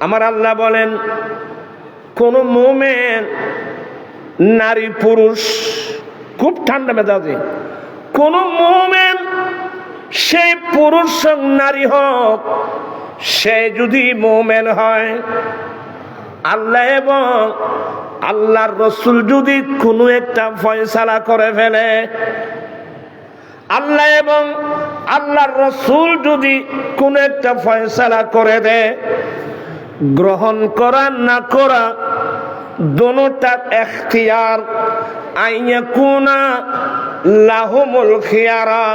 S1: আমার আল্লাহ বলেন, কোন মোমেন নারী পুরুষ, খুব ঠান্ডা মেজাজে, কোন মোমেন সে পুরুষ হোক নারী হোক, সে যদি মোমেন হয়, আল্লাহ এবং আল্লাহর রসুল যদি কোনো একটা ফয়সালা করে ফেলে, আল্লাহ এবং আল্লাহর রসুল যদি কোনো একটা ফয়সালা করে দেয়, গ্রহণ করা না করা দোনোটার এখতিয়ার, আইয়াকুনা লাহুমুল খিয়ারা,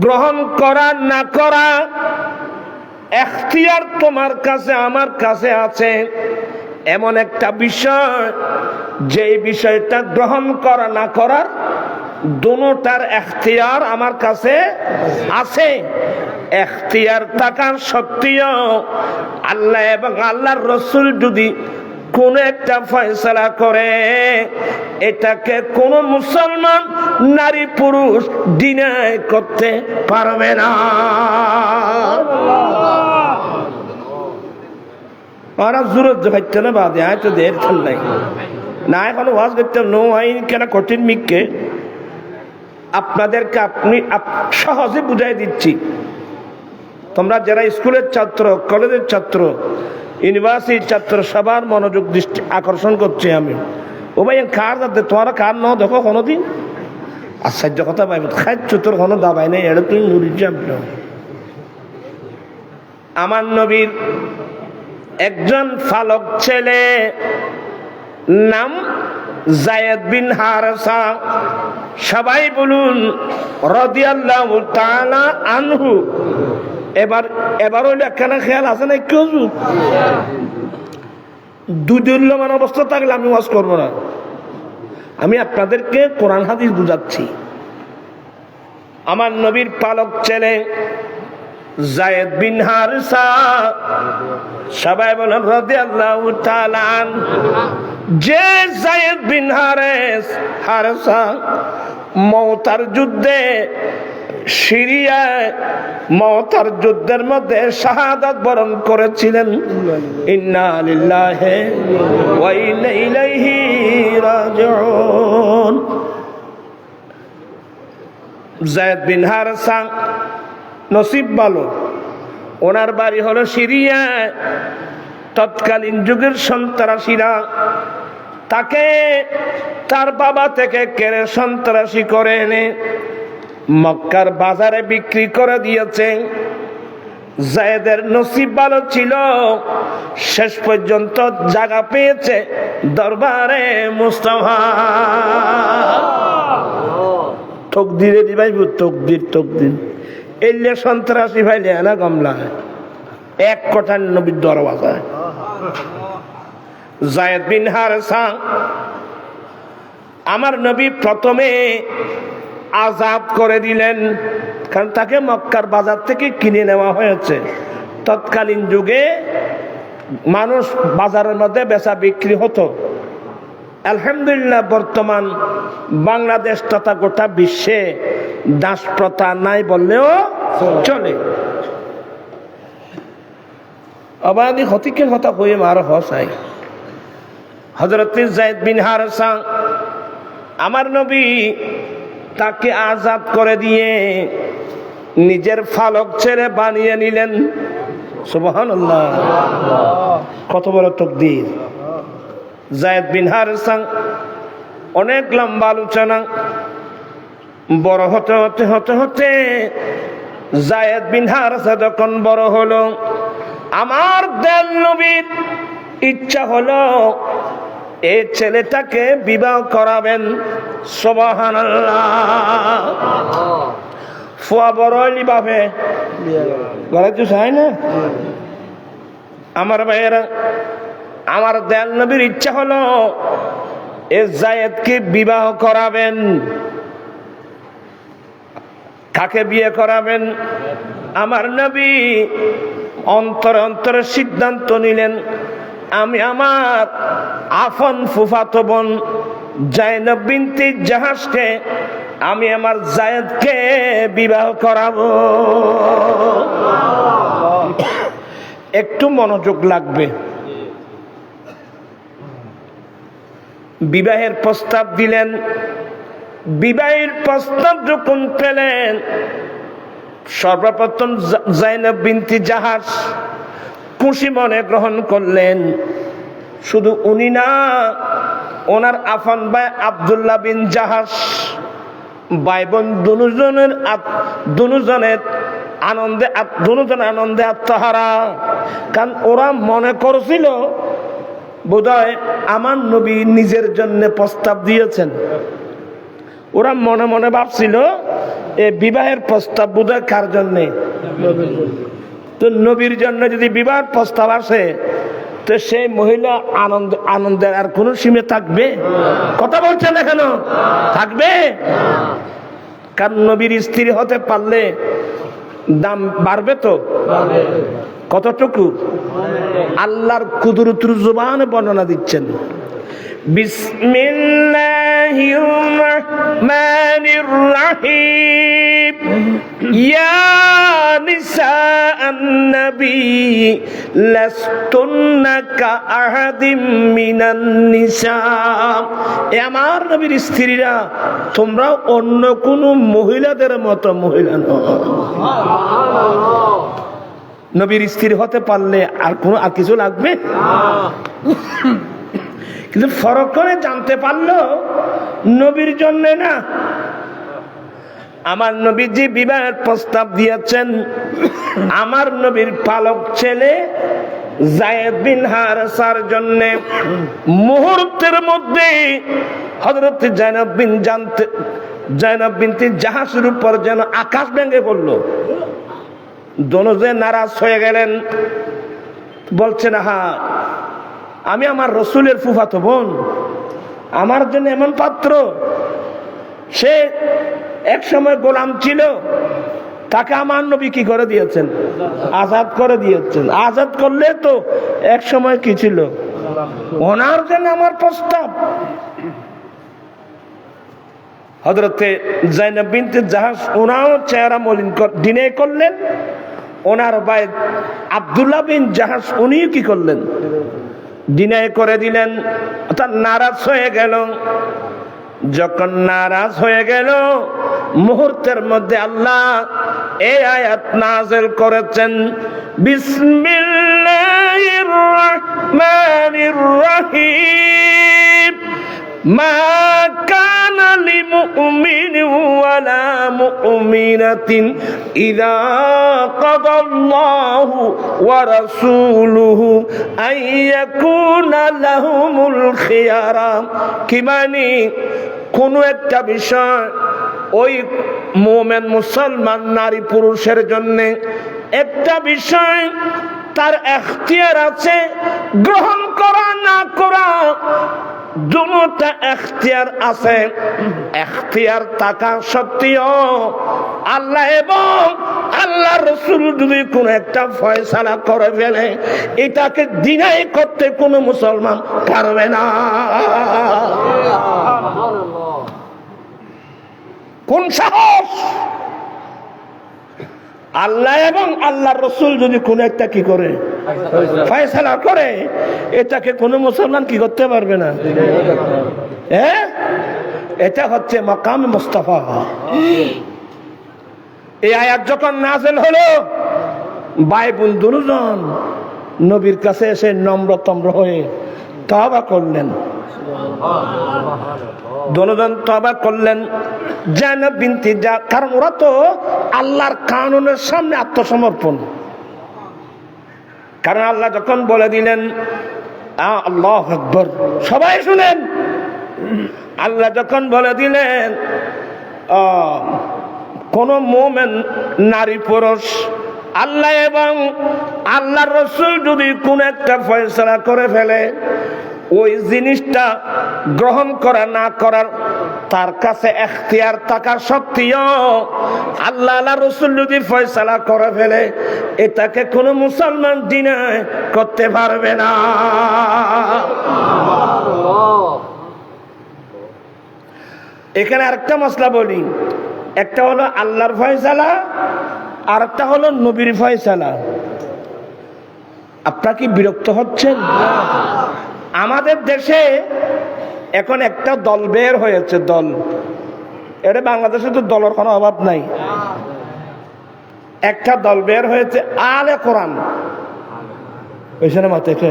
S1: গ্রহণ করা না করা এখতিয়ার তোমার কাছে আমার কাছে আছে। এমন একটা বিষয়, যে বিষয়টা গ্রহণ করা না করার দোনোটার এখতিয়ার আমার কাছে আছে। এখতিয়ার থাকার সত্ত্বেও আল্লাহ এবং আল্লাহর রসুল যদি কোন একটা ফয়সালা করে, এটাকে কোন মুসলমান নারী পুরুষ ডিনাই করতে পারবে না। ওরা জুরত ভাইতে না বাদে আয় তো দের খেল নাই না, এখন ওয়াজ করতে নো আইন কেন কঠিন মিককে আপনাদেরকে আপনি সহজে বুঝাই দিচ্ছি। তোমরা যারা স্কুলের ছাত্র, কলেজের ছাত্র, ইউনিভার্সিটির ছাত্র, সবার মনোযোগ দৃষ্টি আকর্ষণ করছি আমি। ও ভাই কার যাতে তোমারা কার ন দেখো কোনোদিন আশ্চর্য কথা পাইব, খাচ্ছ তোর কোনো দাবাই নেই, এটা তুই নুরির চাপল। আমার নবীর একজন ফালক ছেলে, নাম যায়েদ বিন হারেসা। সবাই বলুন রাদিয়াল্লাহু তাআলা আনহু। এবার ওই একখানা খেয়াল আছে না, কেউ দুদুল্যমান অবস্থা থাকলে আমি ওয়াজ করবো না, আমি আপনাদেরকে কোরআন হাদিস বুঝাচ্ছি। আমার নবীর পালক ছেলে যায়েদ বিন হারেসা, সবাই বলেন রাদিয়াল্লাহু তাআলা আনহু। যে যায়েদ বিন হারেসা মওতার যুদ্ধে, সিরিয়ায় মওতার যুদ্ধের মধ্যে শাহাদাত বরণ করেছিলেন। ইন্না লিল্লাহি ওয়া ইন্না ইলাইহি রাজিউন। যায়েদ বিন হারেসা নসিব ভালো, ওনার বাড়ি হলো সিরিয়ায়। তৎকালীন যুগের সন্ত্রাসীরা তাকে তার বাবা থেকে কেড়ে সন্ত্রাসী করে এনে মক্কার বাজারে বিক্রি করে দিয়েছে। যায়েদের নসিব ভালো ছিল, শেষ পর্যন্ত জায়গা পেয়েছে দরবারে মুস্তাফা। তকদিরে দিবাইব, তকদির তকদির এলে সন্ত্রাসী ভাইলে না গামলা এক কটার নবীর দরওয়াজা। যায়েদ বিন হারেসা, আমার নবী প্রথমে আযাব করে দিলেন, কারণ তাকে মক্কার বাজার থেকে কিনে নেওয়া হয়েছে। তৎকালীন যুগে মানুষ বাজারের মধ্যে বেচা বিক্রি হতো। আলহামদুলিল্লাহ বর্তমান বাংলাদেশ তথা গোটা বিশ্বে দাস প্রথা নাই বললেও চলে। অবাদি হতিকের কথা কয়ে মার হসাই হযরত যায়েদ বিন হারেসা আমার নবী তাকে আজাদ করে দিয়ে নিজের ফালক ছেড়ে বানিয়ে নিলেন। সুবহানাল্লাহ, কত বড় তাকদীর। যায়েদ বিন হারেসা অনেক লম্বা আলোচনা, বড় হতে হতে হতে হতে যায়েদ বিন হারেসা যখন বড় হলো, আমার দয়াল নবীর ইচ্ছা হলো এই ছেলেটাকে বিবাহ করাবেন। সুবহানাল্লাহ, ফুয়া বড় হইলি বাপে ঘরে তো চাই না। আমার ভাইয়েরা, আমার দয়াল নবীর ইচ্ছা হলো এই যায়েদকে বিবাহ করাবেন। কাকে বিয়ে করাবেন? আমার নবী অন্তরে অন্তরে সিদ্ধান্ত নিলেন, আমি আমার আফন ফুফাতো বোন জাইনব বিনতে জাহাজকে আমি আমার যায়েদকে বিবাহ করাবো। একটু মনোযোগ লাগবে। বিবাহের প্রস্তাব দিলেন। বিবাহের প্রস্তাব যখন পেলেন, সর্বপ্রথম জাইনব বিনতি জাহাজ খুশি মনে গ্রহণ করলেন। শুধু উনি না, ওনার আফান ভাই আব্দুল্লাহ বিন জাহাজ, ভাই বোন দুজনের আনন্দে আত্মহারা। কারণ ওরা মনে করছিল বোধহয় আমার নবী নিজের জন্য প্রস্তাব দিয়েছেন। ওরা মনে মনে ভাবছিল এই বিবাহের প্রস্তাব বোধহয় কার জন্যে? তো নবীর জন্য যদি বিবাহের প্রস্তাব আসে, তো সেই মহিলা আনন্দের আর কোন সীমা থাকবে? কথা বলছেন না কেন? থাকবে। কারণ নবীর স্ত্রী হতে পারলে দাম বাড়বে তো। কতটুকু? আল্লাহর কুদরতুর জবানে বর্ণনা দিচ্ছেন। বিসমিল্লাহির রহমানির রহিম। ইয়া নিসাআন নবী লাস্তুন্না কাআহাদিম মিনান নিসা। এ আমার নবীর স্ত্রীরা, তোমরা অন্য কোন মহিলাদের মতো মহিলা নও। নবীর স্ত্রী হতে পারলে আর কিছু লাগবে? কিন্তু ফরক করে জানতে পারলো নবীর জন্য না। আমার নবী যে বিবাহের প্রস্তাব দিয়েছেন, আমার নবীর পালক ছেলে যায়েদ বিন হারেসার জন্য। মুহূর্তের মধ্যে হযরত জাইনব বিনতে জাহাজের উপর যেন আকাশ ভেঙে পড়লো। দোনোজে নারাজ হয়ে গেলেন, বলছেন, হা আমি আমার রসুলের ফুফাতো বোন, আমার জন্য এমন পাত্র। সে এক সময় গোলাম ছিল, তাকে আমার নবী কি করে দিয়েছেন? আজাদ করে দিয়েছেন। আজাদ করলে তো এক সময় কি ছিল? ওনার জন্য আমার প্রস্তাব। হযরতে যায়েনব বিনতে জাহাজ ওনাও চেহারা মলিন দিনে করলেন। ওনার ভাই আব্দুল্লাহ বিন জাহাজ উনিও কি করলেন? দিনে করে দিলেন। অর্থাৎ নারাজ হয়ে গেল। যখন নারাজ হয়ে গেল, মুহূর্তের মধ্যে আল্লাহ এই আয়াত নাযিল করেছেন, বিসমিল্লাহির রহমানির রহিম। মা কানা লিমুমিনিন ওয়ালা মুমিনাতিন ইযা কাদাল্লাহু ওয়া রাসূলুহু আইয়াকুনা লাহুমুল খিয়ারা। কি মানে? কোন একটা বিষয় ওই মুমিন মুসলমান নারী পুরুষের জন্য একটা বিষয় তার এখতিয়ার আছে, গ্রহণ করা না করা দুটোটা এখতিয়ার আছে। এখতিয়ার থাকা সত্ত্বেও আল্লাহ এবং আল্লাহ রাসূল যদি কোন একটা ফয়সালা করে ফেলে, এটাকে ডিনাই করতে কোনো মুসলমান পারবে না। কোন সাহস? আল্লাহ এবং আল্লাহর রাসূল যদি কোন একটা কি করে ফয়সালা করে, এটাকে কোন মুসলমান কি করতে পারবে না। হ্যাঁ, এটা হচ্ছে মাকাম মুস্তাফা। এই আয়াত যখন নাযিল হলো, ভাই বোন দুজন নবীর কাছে এসে নম্রতম্র হয়ে তওবা করলেন। দুজন তওবা করলেন। জায়নাব বিনতে জাহশ, কারণ ওরা তো আল্লাহর কানুনের সামনে আত্মসমর্পণ। কারণ আল্লাহ যখন বলে দিলেন আল্লাহু আকবার, সবাই শুনেন, আল্লাহ যখন বলে দিলেন কোন মুমিন নারী পুরুষ আল্লাহ এবং আল্লাহর রাসূল যদি কোন একটা ফয়সালা করে ফেলে, ওই জিনিসটা গ্রহণ করা না করার তার কাছে এখতিয়ার থাকা সত্ত্বেও আল্লাহ আল্লাহর রাসূল যদি ফয়সালা করে ফেলে, এটাকে কোনো মুসলমান ডিনাই করতে পারবে না। এখানে আরেকটা মসলা বলি, একটা হলো আল্লাহর ফয়সালা, আর একটা হলো নবীর ফয়সালা। আপনারা কি বিরক্ত হচ্ছেন? আমাদের দেশে এখন একটা দল বের হয়েছে, দল, এটা বাংলাদেশে তো দলের কোনো অভাব নাই। একটা দল বের হয়েছে আলে কোরআন, ওইখানে মাথাকে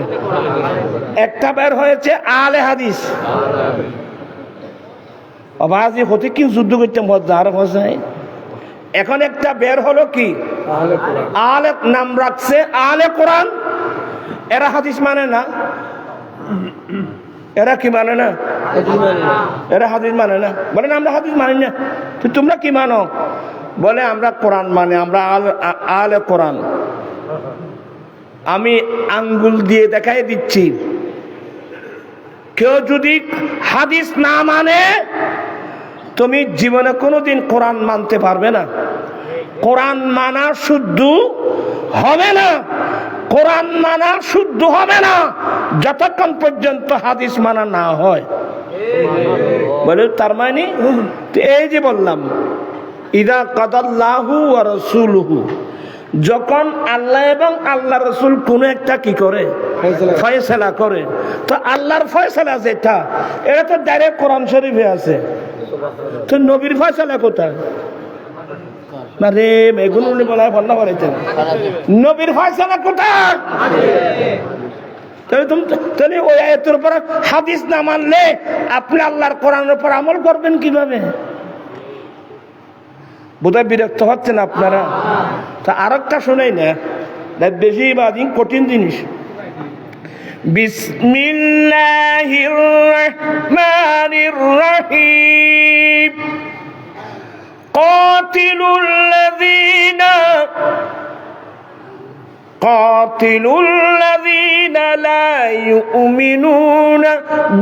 S1: একটা বের হয়েছে আলে হাদিস। অবাজি হতে কি যুদ্ধ করতে মজা আর মজায়। এখন একটা বের হলো কি আলে, নাম রাখছে আলে কোরআন। এরা হাদিস মানে না। এরা কি মানে না? এরা হাদিস মানে না। বলে না আমরা হাদিস মানি না। তো তোমরা কি মানো? বলে আমরা কোরআন মানে, আমরা আলে কোরআন। আমি আঙ্গুল দিয়ে দেখাই দিচ্ছি, কেউ যদি হাদিস না মানে তুমি জীবনে কোনোদিন কোরআন মানতে পারবে না। কোরআন মানা শুদ্ধ হবে না, কোরআন মানা শুদ্ধ হবে না যতক্ষণ পর্যন্ত হাদিস মানা না হয়। বলে তার মানে এই যে বললাম, ইদা কাদাল্লাহু ওয়া রাসূলুহু, যখন আল্লাহ এবং আল্লাহ রাসূল কোন একটা কি করে ফয়সালা করে, তো আল্লাহর ফয়সালা যেটা, এটা তো ডাইরেক্ট কোরআন শরীফে আছে। তো নবীর ফয়সালা কোথায়? না রে, এগুলো বলা হয় বন্ধ করেছেন। নবীর ফয়সালা কোথায়? তাহলে ওই আয়াতের উপর হাদিস না মানলে আপনি আল্লাহর কোরআনের উপর আমল করবেন কিভাবে? বোধহয় বিরক্ত হচ্ছেন আপনারা। তা আরেকটা শোনাই না, বেশি বাদিন কঠিন জিনিস। বিসমিল্লাহির রহমানির রহিম। قاتلوا الذين لا يؤمنون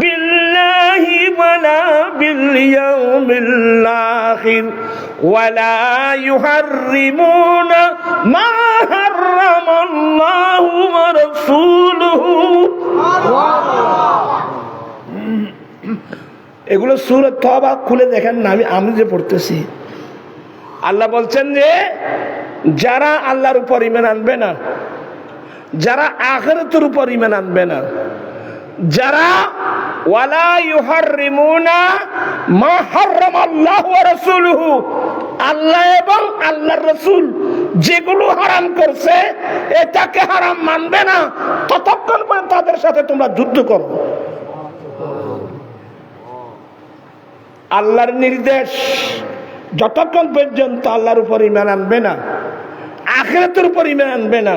S1: بالله ولا باليوم الآخر ولا يحرمون ما حرم الله ورسوله। এগুলো সূরা তওবা খুলে দেখেন না, আমি যে পড়তেছি। আল্লাহ বলছেন যে যারা আল্লাহর উপর ঈমান আনবে না, যারা আখিরাতের উপর ঈমান আনবে না, যারা ওয়ালা ইউহাররিমুনা মা হারামাল্লাহু ওয়া রাসূলুহু, আল্লাহ এবং আল্লাহর রাসূল যেগুলো হারাম করছে এটাকে হারাম মানবে না, ততক্ষণ পর্যন্ত তাদের সাথে তোমরা যুদ্ধ করো। আল্লাহর নির্দেশ, যতক্ষণ পর্যন্ত আল্লাহর উপর ঈমান আনবে না, আখিরাতের উপর ঈমান আনবে না,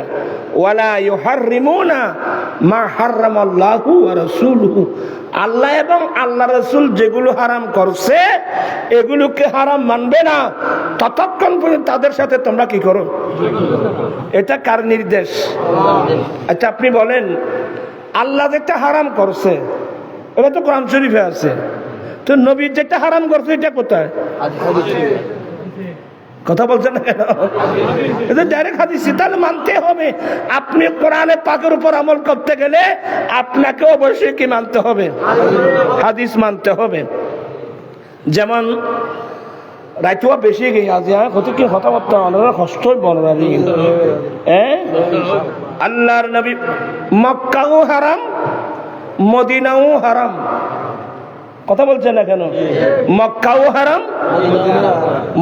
S1: ওয়ালা ইউহাররিমুনা মা হারামাল্লাহু ওয়া রাসূলুহু, আল্লাহ এবং আল্লাহ রাসূল যেগুলো হারাম করছে এগুলোকে হারাম মানবে না, ততক্ষণ পর্যন্ত তাদের সাথে তোমরা কি করো। এটা কার নির্দেশ? আচ্ছা আপনি বলেন, আল্লাহ যেটা হারাম করছে এটা তো কোরআন শরীফে আছে, তো নবী যেটা হারাম করছে এটা কোথায়? কথা বলছেন না কেন? এটা ডাইরেক্ট হাদিস, তাহলে মানতে হবে। আপনি কোরআনে পাকের উপর আমল করতে গেলে আপনাকে অবশ্যই কি মানতে হবে? হাদিস মানতে হবে। যেমন রাইতুয়া বেশি গেই আজ কত কি কথাবার্তা অনেক কষ্টই বনরানি আল্লাহর নবী মক্কাও হারাম মদিনাও হারাম কথা বলছেন না কেন মক্কাও হারাম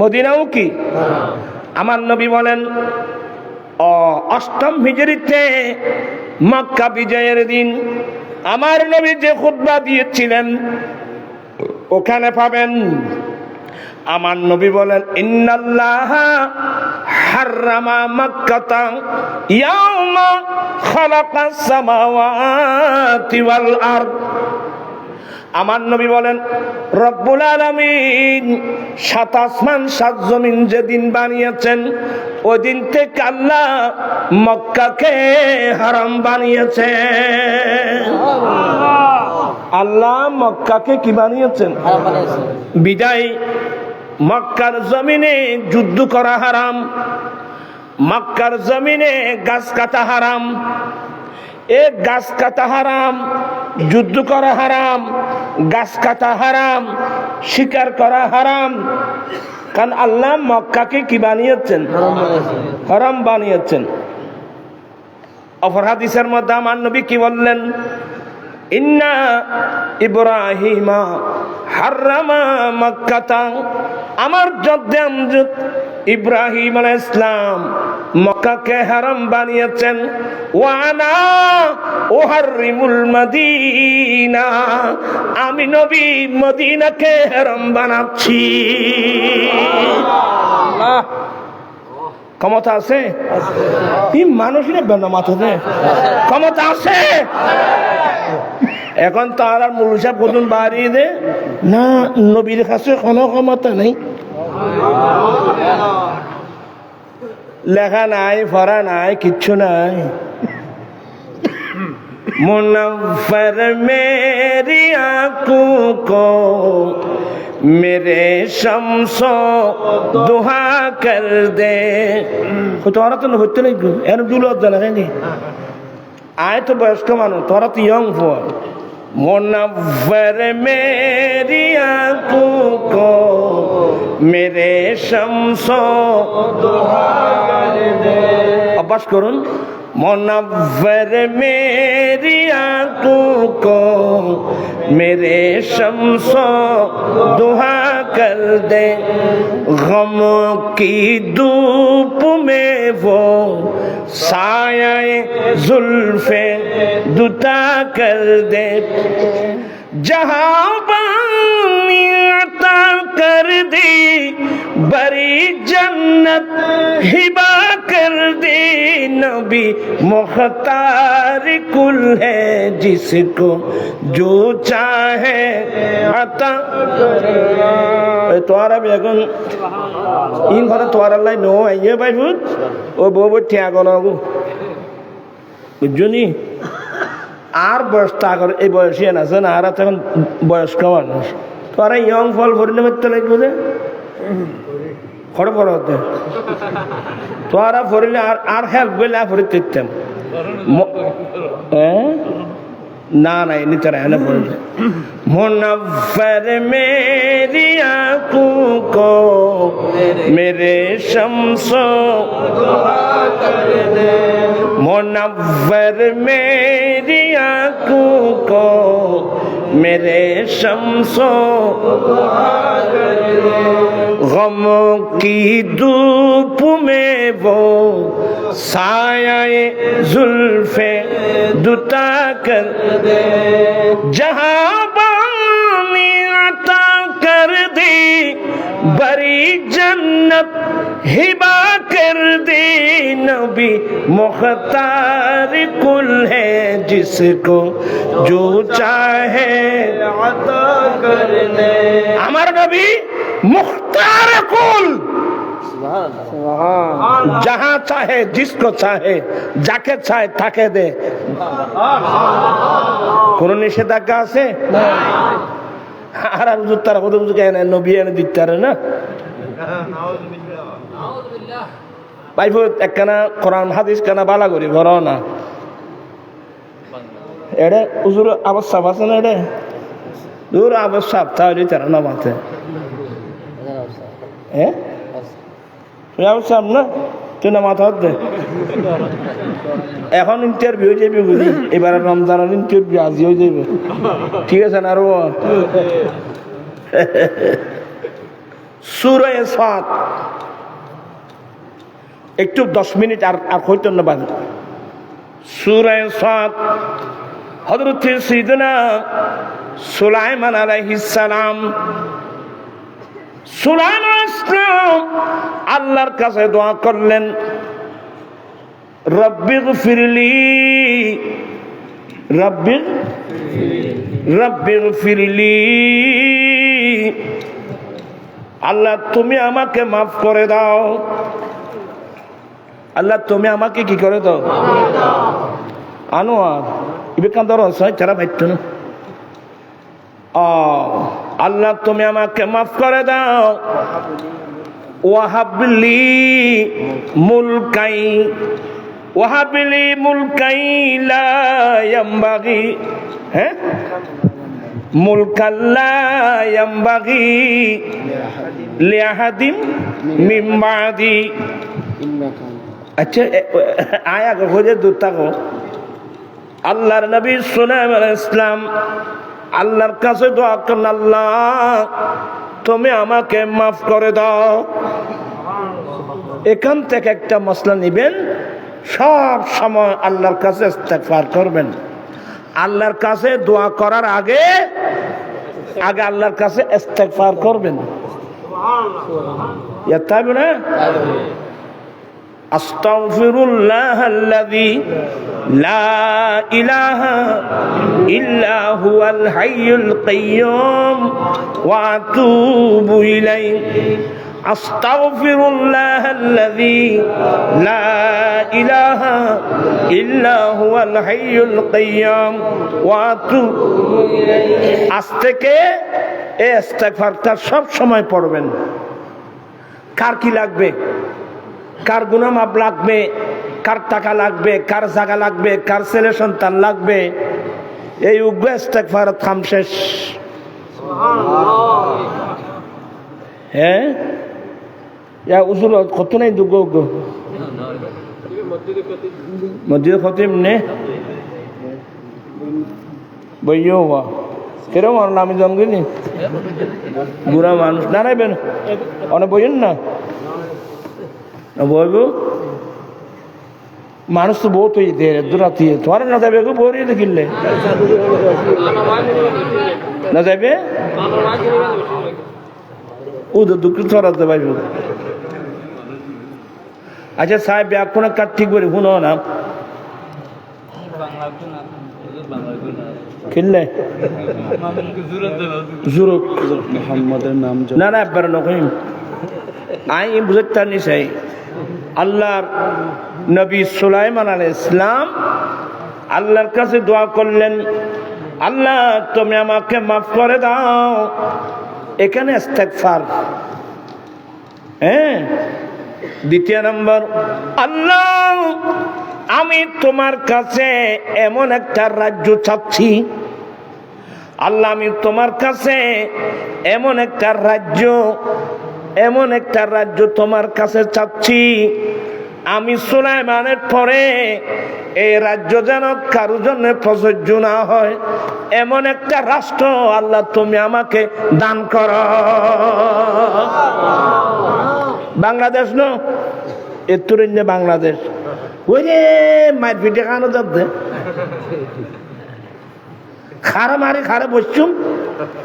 S1: মদিনাও কি আমার নবী বলেন অষ্টম হিজরিতে মক্কা বিজয়ের দিন আমার নবী যে খুতবা দিয়েছিলেন ওখানে পাবেন আমার নবী বলেন ইন্নাল্লাহা হাররামা মাক্কাতা ইয়াওমা খালাকাস সামাওয়াতি ওয়াল আরদ আমার নবী বলেন রব্বুল আলামিন সাত আসমান সাত জমিন যেদিন বানিয়েছেন ওই দিন থেকে আল্লাহ মক্কাকে হারাম বানিয়েছেন আল্লাহ মক্কাকে কি বানিয়েছেন বিদায় মক্কার জমিনে যুদ্ধ করা হারাম মক্কার জমিনে গাছ কাটা হারাম গাছ কাটা হারাম যুদ্ধ করা হারাম গাছ কাটা হারাম শিকার করা হারাম কারণ আল্লাহ মক্কাকে কি বানিয়েছেন হারাম বানিয়েছেন অপর হাদিসের মধ্যে আমার নবী কি বললেন ইন্না ইব্রাহিমা হাররামা মক্কাতা আমার জদ্দামজুদ ইব্রাহিম আলাইহিস সালাম মক্কাকে হারাম বানিয়েছেন ওয়ানা উহাররিমুল মদিনা আমি নবী মদিনাকে হারাম বানাচ্ছি ক্ষমতা আছে এই মানুষের মাথাতে ক্ষমতা আছে এখন তার আর মূল সাহেব কতদিন বাড়িয়ে দে না নবীর কাছে কোনো ক্ষমতা নেই লেখা নাই পড়া নাই কিচ্ছু নাই মুনফর মেরি আঁখোं को मेरे शम्सो दुहा कर दे তোরা তো হইতে নাই এর দুলত জানা নাকি আয় তো বয়স্ক মানুষ তোরা তো ইয়ং ফর मुनव्वर मेरी आँखों को मेरे शम्सो अब्बास करुन मुनव्वर मेरी आँखों को मेरे शम्सो दुहा कर दे गम की धूप में वो साये जुल्फे दुता कर दे जहाँ बानी अता कर दी बड़ी जन्नत हिबा कर दी नबी मुख्तार कुल है जिसको जो चाहे अता তোরা এখন ইন ঘরে তোর লাই নো আইয়ে ভাই ভূত ও বউ ঠিয়া গো বুঝছনি আর বয়সটা আগর এই বয়সী আছে না আর এখন বয়স্ক মানুষ তোরা ইয়ং ফল ভরিলে মারতে লাগবে যে খড় বড় হতে তোরা ভরিলে আর হেল্প গেলে ভরিতে দিতাম না না এমনি তারা এনে বলবে मुनव्वर मेरी आँखों को मेरे शम्सो मुनव्वर मेरी आँखों को मेरे शम्सो गमों की धूप में वो साये जुल्फे दुता कर दे जहाँ बानी अता कर दी बड़ी जन्नत हिबा कर दी नबी मुख्तार कुल है जिसको जो चाहे अता कर दे हमार नबी मुख्तार कुल जहाँ चाहे जिसको चाहे जाके चाहे ताके दे কোন নিষেধাজ্ঞা আছে আর হুজুর তারা কত বুঝে কেন নবী এনে দিতে পারে না ভাই একখানা কোরআন হাদিস কানা বালা করি ঘর না এডে হুজুর আবশ্যক আছে না এডে দূর আবশ্যক তাহলে তারা না মাতে হ্যাঁ বুঝলাম না তুই না মাথা দে এখন ইন্টারভিউ হয়ে যাবে বুঝি এবার রমজানের ইন্টারভিউ আজি হয়ে যাবে ঠিক আছে না আরো সূরা সাদ একটু 10 মিনিট আর হইতো না বাদ সূরা সাদ হযরত সাইয়েদনা সুলাইমান আলাইহিস সালাম সুলাইমান ইসলাম আল্লাহর কাছে দোয়া করলেন রব্বিগফিরলি রব্বিগফিরলি আল্লাহ তুমি আমাকে মাফ করে দাও আল্লাহ তুমি আমাকে কি করে দাও আনোয়ার ইবেকান ধরো ছাড়া ভাইতো না আল্লাহ তুমি আমাকে মাফ করে দাও ওয়াহাবলি মুলকাই লা ইয়ামবাগি হ্যাঁ মুলকাল্লা ইয়ামবাগি লিআহাদিন মিন বাদি আচ্ছা আয়া গজে দুটাকো আল্লাহর নবী সুলাইমান আলাইহিস সালাম আল্লাহর কাছে দোয়া করেন আল্লাহ তুমি আমাকে মাফ করে দাও এখান থেকে একটা মসলা নিবেন সব সময় আল্লাহর কাছে ইস্তেগফার করবেন আল্লাহর কাছে দোয়া করার আগে আল্লাহর কাছে ইস্তেগফার করবেন সুবহানাল্লাহ না আস্তাগফিরুল্লাহাল্লাযী লা ইলাহা ইল্লা হুয়াল হাইয়ুল কাইয়্যুম ওয়া আতুবু ইলাইহি আস্তাগফিরুল্লাহাল্লাযী লা ইলাহা ইল্লা হুয়াল হাইয়ুল কাইয়্যুম ওয়া আতুবু ইলাইহি আজ থেকে এই ইস্তেগফারটা সব সময় পড়বেন কার কি লাগবে কার গুনাহ মাপ লাগবে কার টাকা লাগবে কার জায়গা লাগবে কার ছেলে সন্তান লাগবে এই উগ্র ইস্তেগফার থাম শেষ হ্যাঁ ইয়া উজুর কত নাই দুগ্গ মসজিদ খতিব নে বইও হওয়া কেরম আমি জমগিনি বুড়া মানুষ দাঁড়াইবেন অনেক বইন না বইব মানুষ তো বহুত দূরাতি তোমার না যাবে গো বই দেখিলে না যাবে ও তো দুঃখ ছড়াতে পারব আচ্ছা সাহেব ব্যাকুণ কাঠ ঠিক করে শুনো না কিনলে জুরুক মোহাম্মদের নাম না না একবার নকইম আই বুঝতে নিছাই আল্লাহর নবী সুলাইমান আলাইহিস সালাম আল্লাহর কাছে দোয়া করলেন আল্লাহ তুমি আমাকে মাফ করে দাও এখানে ইস্তেগফার হ্যাঁ দ্বিতীয় নম্বর আল্লাহ আমি তোমার কাছে এমন একটা রাজ্য চাচ্ছি আল্লাহ আমি তোমার কাছে এমন একটা রাজ্য তোমার কাছে চাচ্ছি আমি সুলাইমানের পরে এই রাজ্য যেন কারো জন্য প্রযোজ্য না হয় এমন একটা রাষ্ট্র আল্লাহ তুমি আমাকে দান করো বাংলাদেশ নো এতুরেন বাংলাদেশ ওই রে মায়ের পিঠে খানো যাচ্ছে খারা মারে খারা বসছুম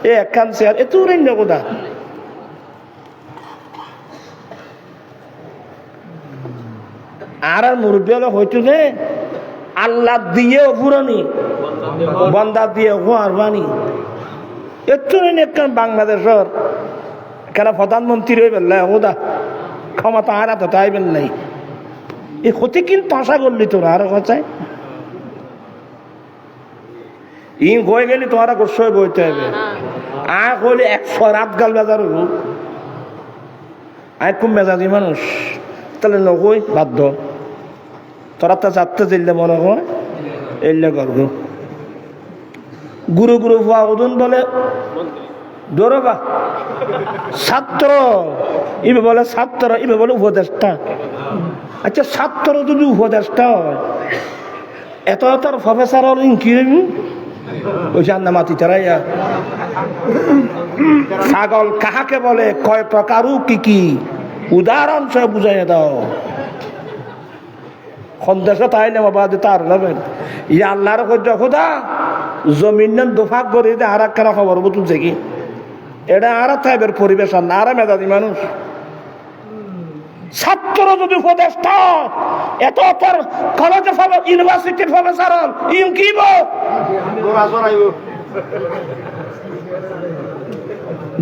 S1: এ একখান চেয়ার এতুরেন কোথা আর মুরব্বী হলো হইতো যে আল্লাহ দিয়ে পুরানি বন্দা দিয়ে হওয়ার বাণী একটু একখান বাংলাদেশের কেন প্রধানমন্ত্রী হয়ে বেললাই ওদা ক্ষমতা আর এত তাইবেন নাই এ হতে কিন্তু আশা করলি তোরা আরো কথায় ই হয়ে গেলি তোমারা গোসই বইতে হবে আর হইলে 100 রাত গাল বাজার হইব আর খুব মেজাজি মানুষ তাহলে নকই বাধ্য তোরা তো যাত্রা জিল্লে মনে হয় এলে করবো গুরু গুরু হওয়া ওজন বলে দৌড়বা ছাত্র ইবে বলে ছাত্র, ইবে বলে উপদেষ্টা। আচ্ছা ছাত্র যদি উপদেষ্টা হয়, এত তোর প্রফেসর কি ওই জান্না মাতি তারাইয়া ছাগল কাহাকে বলে, কয় প্রকারও কি কি, উদাহরণ সহ বুঝাই দাও। সন্দেশে তাইলে বাবা তার নেবেন ইয়া আল্লাহর খোদা জমিন দোফাক করে আর একটা খবর তুলছে কি, এটা আর টাইপের পরিবেশ আর না, আর মেধাবী মানুষ। ছাত্র যদি উপদেষ্টা এত তোর কলেজে ইউনিভার্সিটির প্রফেসর ইম কি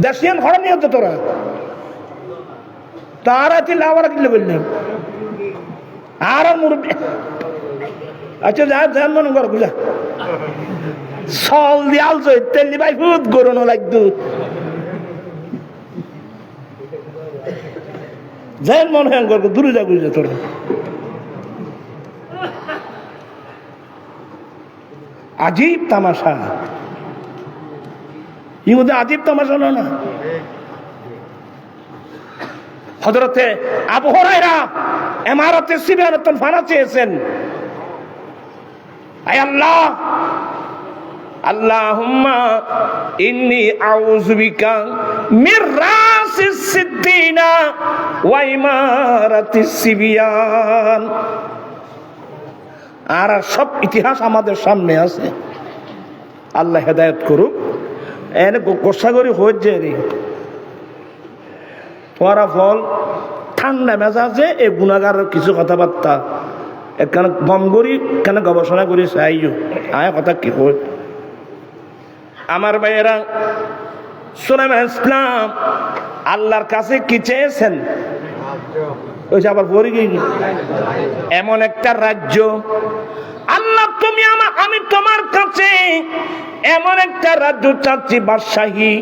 S1: দেশিয়ান ঘরে নিয়ে হতো তোরা, তারা চিল্লা আবার কিনলে বললেন আর মুরব্বী। আচ্ছা যা যান মনে কর বুঝা সল দিয়াল তেলি ভাই ফুট গরুনো লাগতো যেন মনে হয় করবো দূরে যা বুঝে তোর আজীব তামাশা। এই মধ্যে আজীব তামাশা না। হযরতে আবু হুরায়রা ইমারতে সিবিয়ানতুল ফানা চেয়েছেন, আয় আল্লাহ, আল্লাহুম্মা ইন্নী আউযু বিকা মির রাসিস সিদ্দিনা ওয়া ইমারাতিস সিবিয়ান। আর সব ইতিহাস আমাদের সামনে আছে, আল্লাহ হেদায়েত করুক। এনে গোসাগরি হচ্ছে রে তোরা ফল ঠান্ডা মেজাজে এই গুণাগারের কিছু কথাবার্তা এখানে বম করি, কেন গবেষণা করি চাইও আয় কথা কি হয়। আমার ভাইয়েরা, সুলাইমান ইসলাম আল্লাহর কাছে কি চেয়েছেন? ওই যে আবার পড়ে গিয়ে এমন একটা রাজ্য, আল্লাহ তুমি আমি তোমার কাছে এমন একটা রাজ্য চাচ্ছি, বাদশাহী,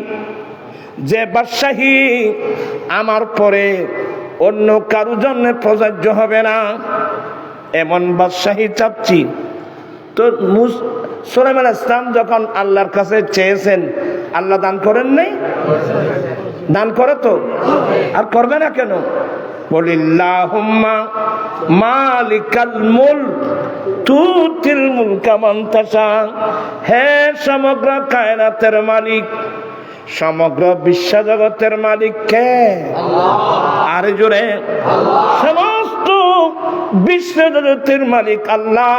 S1: যে বাদশাহী আমার পরে অন্য কারো জন্য প্রযোজ্য হবে না, এমন বাদশাহী চাচ্ছি। তো সুলাইমান ইসলাম যখন আল্লাহর কাছে চেয়েছেন, আল্লাহ দান করেন নাই? দান করে তো, আর করবে না কেন? বলিল্লাহুম্মা মালিকাল মুলক তুতিল মুলকা মান তাশা। হে সমগ্র কায়নাতের মালিক, সমগ্র বিশ্ব জগতের মালিক কে? আল্লাহ। আর জোরে সমস্ত বিশ্ব জগতের মালিক আল্লাহ।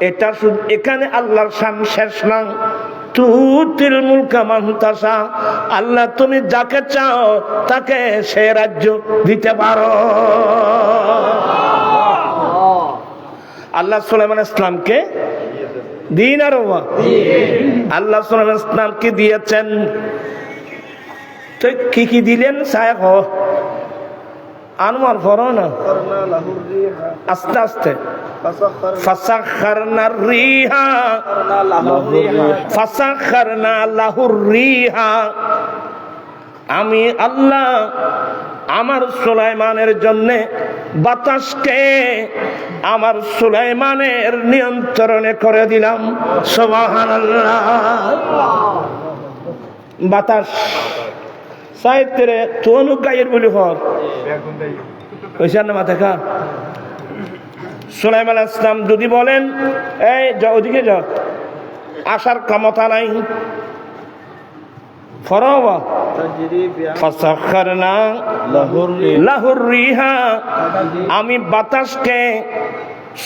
S1: এটা শুধু এখানে আল্লাহর শান শেষ না। তুতিল মুলকা মান তাশা, আল্লাহ তুমি যাকে চাও তাকে সে রাজ্য দিতে পারো। আল্লাহ সুলাইমান ইসলামকে দিন আর আল্লাহ সুলাইমান ইসলামকে দিয়েছেন। তো কি কি দিলেন? সাহেব আনোয়ার ফরো না আস্তে আস্তে। ফাসাখখারনা রিহা ফাসাখখারনা লাহুর রিহা, আমি আল্লাহ আমার সুলাইমানের জন্য বাতাসকে আমার সুলাইমানের নিয়ন্ত্রণে করে দিলাম। সুবহানাল্লাহ। বাতাস সাহিত্যে তোনু গায়ের বলি হর ওইসার না মাথা খা। সুলাইমান ইসলাম যদি বলেন এই যা ওদিকে যা, আসার ক্ষমতা নাই। ফরওয়া ফাসাখখারনা লাহুর রিহা, আমি বাতাসকে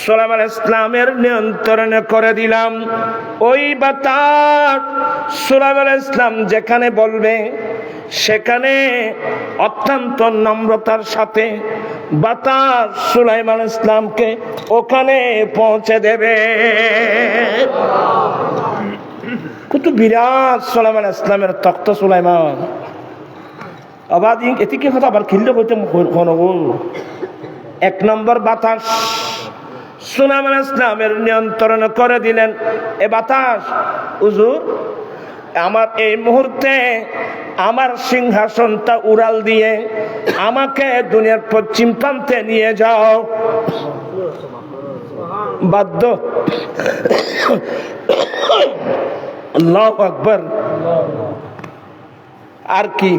S1: সুলাইমান ইসলামের নিয়ন্ত্রণে করে দিলাম। ওই বাতাস সুলাইমান ইসলাম যেখানে বলবে সেখানে অত্যন্ত নম্রতার সাথে বাতাস সুলাইমান ইসলামকে ওখানে পৌঁছে দেবে। কত বিরাট সুলাইমান ইসলামের তখ্ত সুলাইমান। আবার এদিকে কথা আবার খিল্লে হইতে এক নম্বর বাতাস সুলাইমান ইসলামের নিয়ন্ত্রণ করে দিলেন। এ বাতাস, হুজুর আমার এই মুহূর্তে আমার সিংহাসনটা উড়াল দিয়ে আমাকে দুনিয়ার পশ্চিম প্রান্তে নিয়ে যাও। বাধ্য। আল্লাহু আকবার। আর কি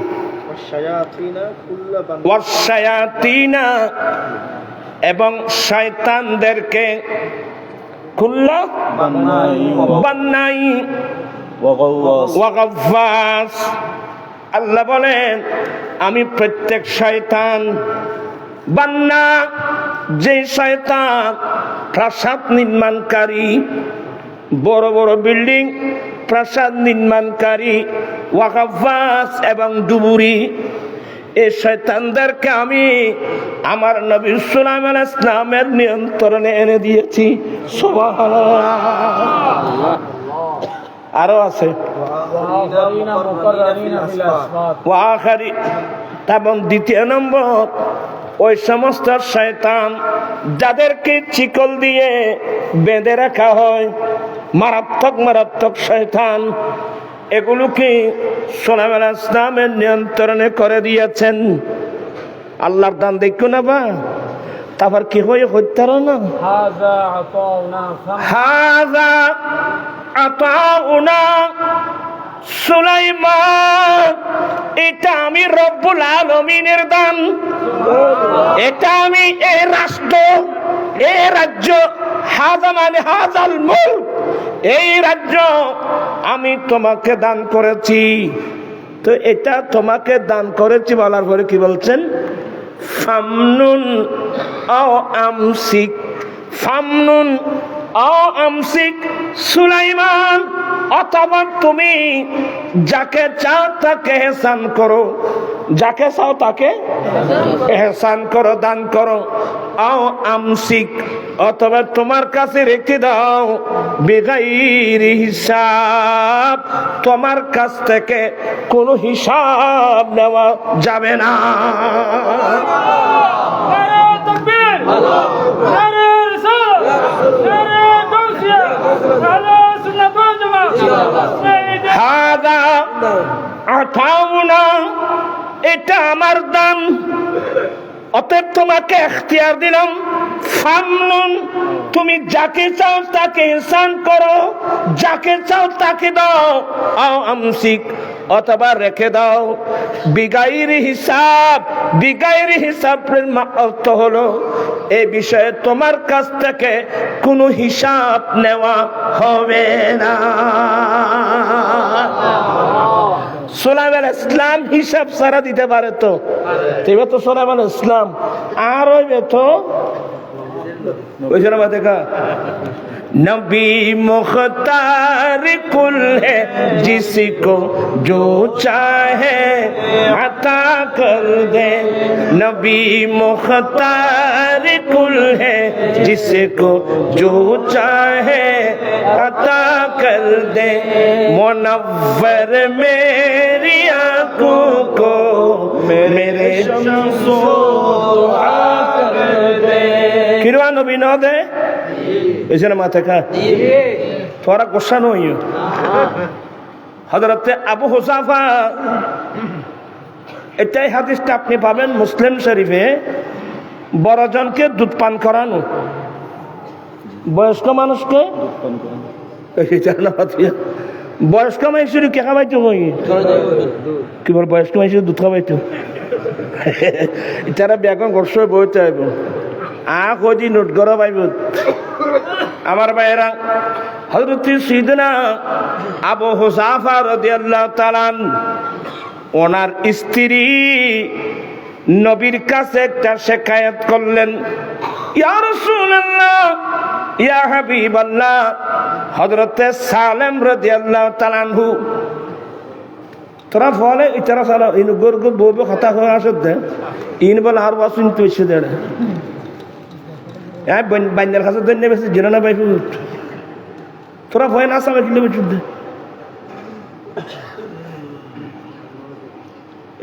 S1: ওয়াশায়াতিনা এবং শয়তানদেরকে কুল্লা বান্নাই ওয়া গাওয়াস। আল্লাহ বলেন আমি প্রত্যেক শয়তান বান্না, যে শয়তান প্রাসাদ নির্মাণকারী, বড় বড় বিল্ডিং প্রাসাদ নির্মাণকারী, ওয়া গাওয়াস এবং ডুবুরি, এই শয়তানদেরকে আমি আমার নবী সুলাইমান আলাইহিস সালামের নিয়ন্ত্রণে এনে দিয়েছি। সুবহানাল্লাহ। আরো আছে ওয়াখারি। এবং দ্বিতীয় নম্বর ওই সমস্ত শয়তান যাদেরকে চিকল দিয়ে বেঁধে রাখা হয়, মারাত্মক মারাত্মক শয়তান, এগুলোকে সুলাইমান আলাইহিস সালামের নিয়ন্ত্রণে করে দিয়েছেন। আল্লাহর দান দেখো না বা তারপর কি হয়ে হত্যার না হাযা আতাউনা সুলাইমান, এটা আমি রব্বুল আলামিনের দান, এটা আমি এই রাষ্ট্র, এই রাজ্য, হাযা মানে হাযাল মুলক, এই রাজ্য আমি তোমাকে দান করেছি। তো এটা তোমাকে দান করেছি বলার পরে কি বলছেন? ফামনুন আও আমসিক, ফামনুন আও আমসিক সুলাইমান, অথবা তুমি যাকে চাও তাকে এহসান করো, যাকে চাও তাকে এহসান করো, দান করো। আও আমসিক, অথবা তোমার কাছে রেখে দাও, বিগাইরি হিসাব, তোমার কাছ থেকে কোনো হিসাব নেওয়া যাবে না। হাদা আতাউনা, এটা আমার দান, অতএব তোমাকে এখতিয়ার দিলাম। ফামনুন, তুমি যাকে চাও তাকে ইহসান করো, যাকে চাও তাকে দাও। আও আমসিক, অথবা রেখে দাও। বিগাইরি হিসাব, বিগাইরি হিসাবের অর্থ হলো এই বিষয়ে তোমার কাছ থেকে কোনো হিসাব নেওয়া হবে না। সুলাইমান আলাইহিস সালাম হিসাব সারা দিতে পারে তো, এবার তো সুলাইমান আলাইহিস সালাম আর হইবে তো ওই জন্য দেখা नबी मुख्तार कुल है जिसको जो चाहे अता कर दे। नबी मुख्तार कुल है जिसको जो चाहे अता कर दे। मुनव्वर मेरी आंखों को मेरे शम्सो कर दे। किरवा नबी न दे এজন্য মাথা খা তোরা গোসা নই। হযরতে আবু হুযাফা, এটাই হাদিসটা আপনি পাবেন মুসলিম শরীফে। বড়জনকে দুধ পান করানো, বয়স্ক মানুষকে বয়স্ক মানুষের কে খাওয়াইতো, কি বল বয়স্ক মানুষের দুধ খাওয়াইতো। তারা বেগম গোস বইতে আইব কদি নোট গরব আইব। আমার ভাইয়েরা, হযরত সাইয়েদনা আবু হুযাফা রাদিয়াল্লাহু তাআলা ওনার স্ত্রী নবীর কাছে একটা শিকায়াত করলেন, ইয়া রাসূলুল্লাহ, ইয়া হাবিবাল্লাহ। হযরত সালেম রাদিয়াল্লাহু তাআলা আনহু তোরা বলে ইতারা সালা ইন গরগ বব কথা হয়ে আসত ইন বল আর ওয়াসিন তুইছে দেড় এই বান্দার কাছে দন্য বেশি জেনা পাইব। তোরা ভয় না সামনে কিলো বুঝুদ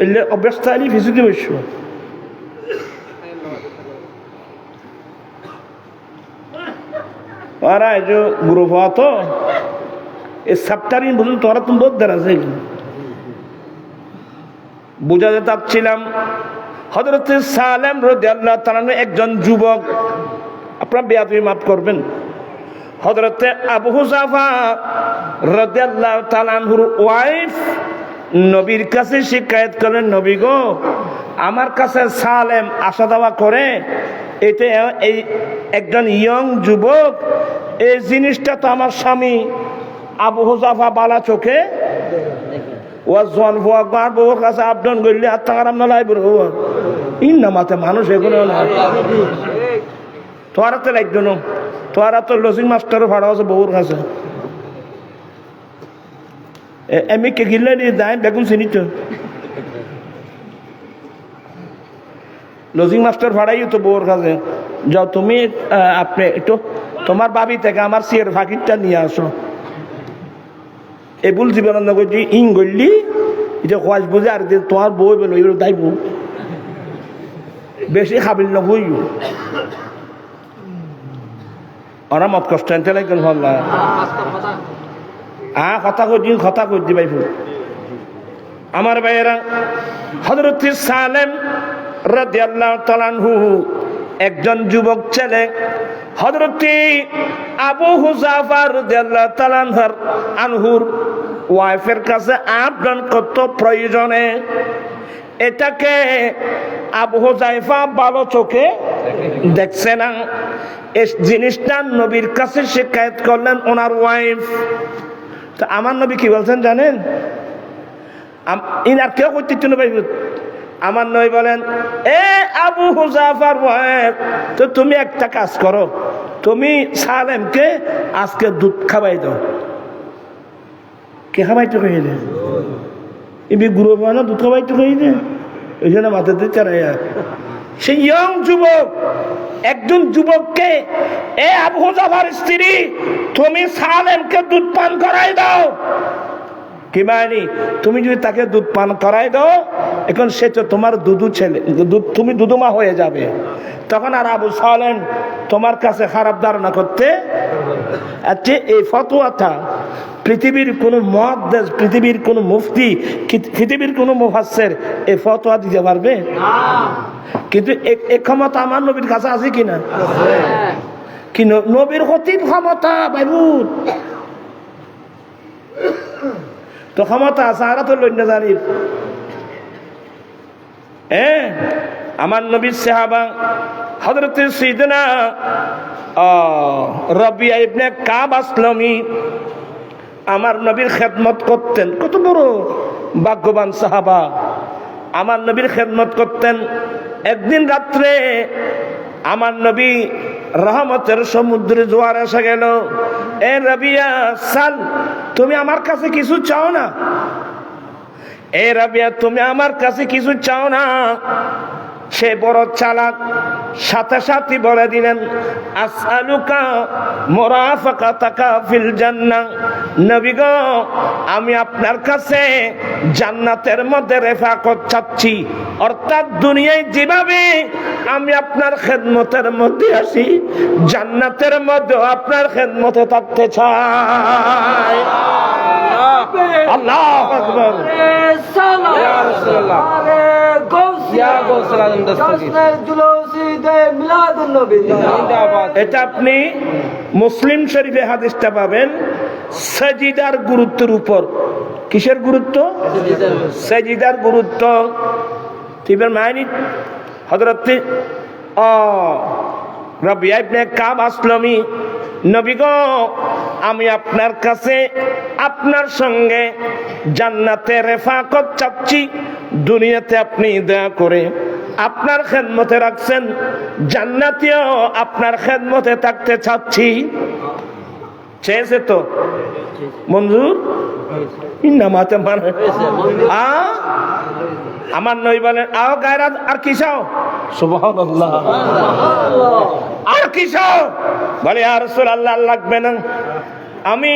S1: এলে অবস্থা আলি ফিজিকে বসো। আর এই যে গ্রুপ হতো এই সপ্তাহদিন বুঝুন তোরা তুমি বহুত দের আছে বুঝাতে চাচ্ছিলাম। হযরত সালেম রাদিয়াল্লাহু তাআলা একজন যুবক, আপনারা বেয়াদবি মাফ করবেন। হযরত আবু হুযাফা রাদিয়াল্লাহু তাআলা আনহুর ওয়াইফ নবীর কাছে শিকায়ত করলেন, নবী গো আমার কাছে সালেম আসা যাওয়া করে, এটা এই একজন ইয়ং যুবক, এই জিনিসটা তো আমার স্বামী আবু হুজাফা বালা চোখে বউর কাছে আপডাউন করলে আর টাকার আমরা লাইব ইন নামাতে মানুষ এগুলো তোরা তো লাগবে না, তোরা তো লজিং মাস্টারও ভাড়া আছে বউর কাছে। আমি কে গিলে দিয়ে দায় বেগুন চিনি তো লজিং মাস্টার ভাড়াই তো বউর কাছে। যাও তুমি আপনি একটু তোমার বাবি থেকে আমার সিয়ের ফাঁকিরটা নিয়ে আসো। এবুল জীবনানন্দ করছি ইং করলি এটা খোয়াজ বুঝে আর তোমার বই বলো এগুলো দাইব বেশি খাবিল না বই ওরা মত কষ্ট আনতে লাগবে ভাল্লা কথা কই ভাই আমার ভাইয়েরা। হযরত সালেম রাদিয়াল্লাহু তাআলা আনহু একজন যুবক ছেলে, হযরত আবু হুজাফা রাদিয়াল্লাহু তাআলা আনহুর ওয়াইফের কাছে আপডাউন কত প্রয়োজনে, এটাকে আবু হুজাইফা ভালো চোখে দেখছে না। এই জিনিসটা নবীর কাছে শিকায়ত করলেন ওনার ওয়াইফ। তো আমার নবী কি বলছেন জানেন? ইনার কেউ করতে না ভাই, আমার নবী বলেন এ আবু হুজাফার ওয়াইফ, তো তুমি একটা কাজ করো, তুমি সালেমকে আজকে দুধ খাওয়াই দাও। কে খাওয়াইতে কইলে এমনি গুঁড়ো বানো দুধ খাওয়াইতে কইলে ওই জন্য মাথাতে চারাইয়া সেই ইয়ং যুবক, একজন যুবককে এ আবু হুজাফার স্ত্রী তুমি সালেমকে দুধ পান করাই দাও। কি মানে তুমি যদি তাকে দুধ পান করাই দাও, এখন সে তো তোমার দুধু ছেলে, তুমি দুধুমা হয়ে যাবে, তখন আর আবু সালেম তোমার কাছে খারাপ ধারণা করতে। আচ্ছা এই ফতোয়াটা পৃথিবীর কোন মুহাদ্দিস, পৃথিবীর কোন মুফতি, পৃথিবীর কোন মুফাসসির এই ফতোয়া দিতে পারবে? কিন্তু এই ক্ষমতা আমার নবীর কাছে আছে কিনা? কি নবীর খতিব ক্ষমতা বাইবুত তো ক্ষমতা আছে, আর তো লইনা জানি। আমার নবীর সাহাবা হযরত সাইয়েদনা রাবিয়া ইবনে কাব আসলামী আমার নবীর খেদমত করতেন। কত বড় ভাগ্যবান সাহাবা, আমার নবীর খেদমত করতেন। একদিন রাত্রে আমার নবী রহমতের সমুদ্রে জোয়ার এসে গেল। এ রাবিয়া সাল, তুমি আমার কাছে কিছু চাও না? এ রাবিয়া তুমি আমার কাছে কিছু চাও না? সে বড় চালাক, সাথে সাথে বলে দিলেন আসআলুকা মুরাফাকাতাকা ফিল জান্নাহ। নবী গো আমি আপনার কাছে জান্নাতের মধ্যে রেফাকত চাচ্ছি, অর্থাৎ দুনিয়ায় যেভাবে আমি আপনার খেদমতের মধ্যে আসি, জান্নাতের মধ্যে আপনার খেদমতে থাকতে চাই। আল্লাহু আকবার। এটা আপনি মুসলিম শরীফে হাদিসটা পাবেন সাজিদার গুরুত্বের উপর। কিসের গুরুত্ব? সাজিদার গুরুত্ব। তিবের মাইনি হযরত রাবিয়া ইবনে কাব আসলামী, নবী গো আমি আপনার কাছে আপনার সঙ্গে জান্নাতে রেফাকত চাচ্ছি, দুনিয়াতে আপনি দয়া করে আপনার খেদমতে রাখছেন, জান্নাতেও আপনার খেদমতে থাকতে চাচ্ছি। চেয়েছে তো মঞ্জুর নামাতে মানে আমার নই বলেন আও গায়রাত আর কি চাও? সুবহানাল্লাহ। আর কি চাও? বলে ইয়া রাসূলুল্লাহ লাগবে না, আমি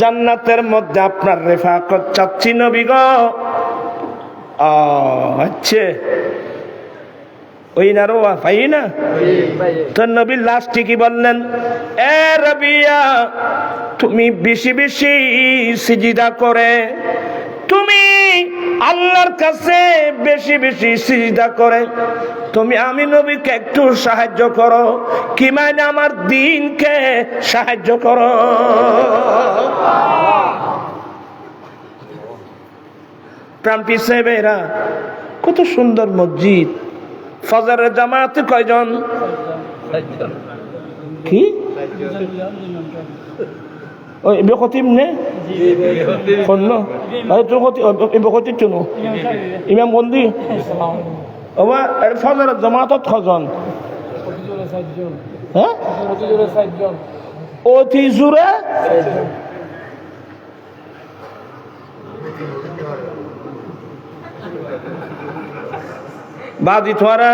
S1: জান্নাতের মধ্যে আপনার রেফাকত চাচ্ছি নবী গো। আচ্ছা ওই না রো পাই না তো নবীর লাস্টে কি বললেন? এ রাবিয়া তুমি বেশি বেশি সিজদা করে, তুমি আল্লাহর কাছে বেশি বেশি সিজদা করে তুমি আমি নবীকে একটু সাহায্য করো। কি মানে আমার দ্বীনকে সাহায্য করো। প্রাণপ্রিয় সাহেবেরা, কত সুন্দর মসজিদ। ফজরের জামাতে কয়জন? কি ওই খতিব নে শূন্য খতিব চুনো ইমাম বন্দি ফজরের জামাতত কজন? হ্যাঁ, অতি জোরে বাদি তোরা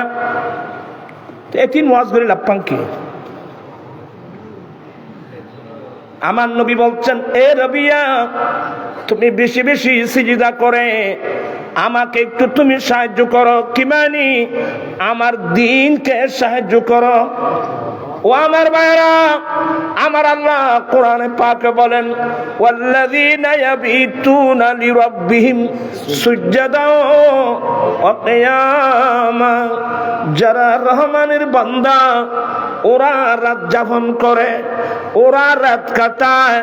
S1: এতিন ওয়াজ করে লাপ্পাং কি? আমার নবী বলছেন, এ রবিয়া, তুমি বেশি বেশি সিজদা করে আমাকে একটু তুমি সাহায্য করো। কি মানি? আমার দ্বীনকে সাহায্য করো। ও আমার ভাইরা, আমার আল্লাহ কোরআনে পাকে বলেন, ওয়াল্লাযীনা ইয়াবিতুনা লিরাব্বিহিম সুজদাও ওয়া কিয়ামা। যারা রহমানের বান্দা, ওরা রাত যাপন করে, ওরা রাত কাটায়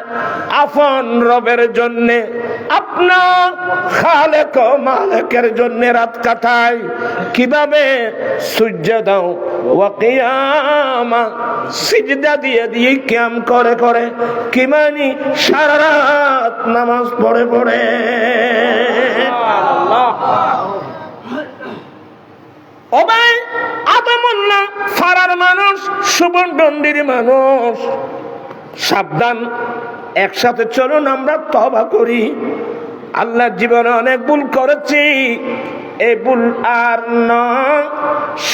S1: আপন রবের জন্যে, আপনার খালেক ও মালিকের জন্যে রাত কাটায়। কিভাবে? সুজদাও ওয়া কিয়ামা, সিজদা দিয়ে দিয়ে কিয়াম করে করে। কি মানি? সারা রাত নামাজ পড়ে পড়ে। ও ভাই, আদমুল্লাহ ফারার মানুষ, সুবর্ণন্দির মানুষ, সাবধান। একসাথে চলুন আমরা তওবা করি। আল্লাহ জীবনে অনেক ভুল করেছি, এই ভুল আর নয়।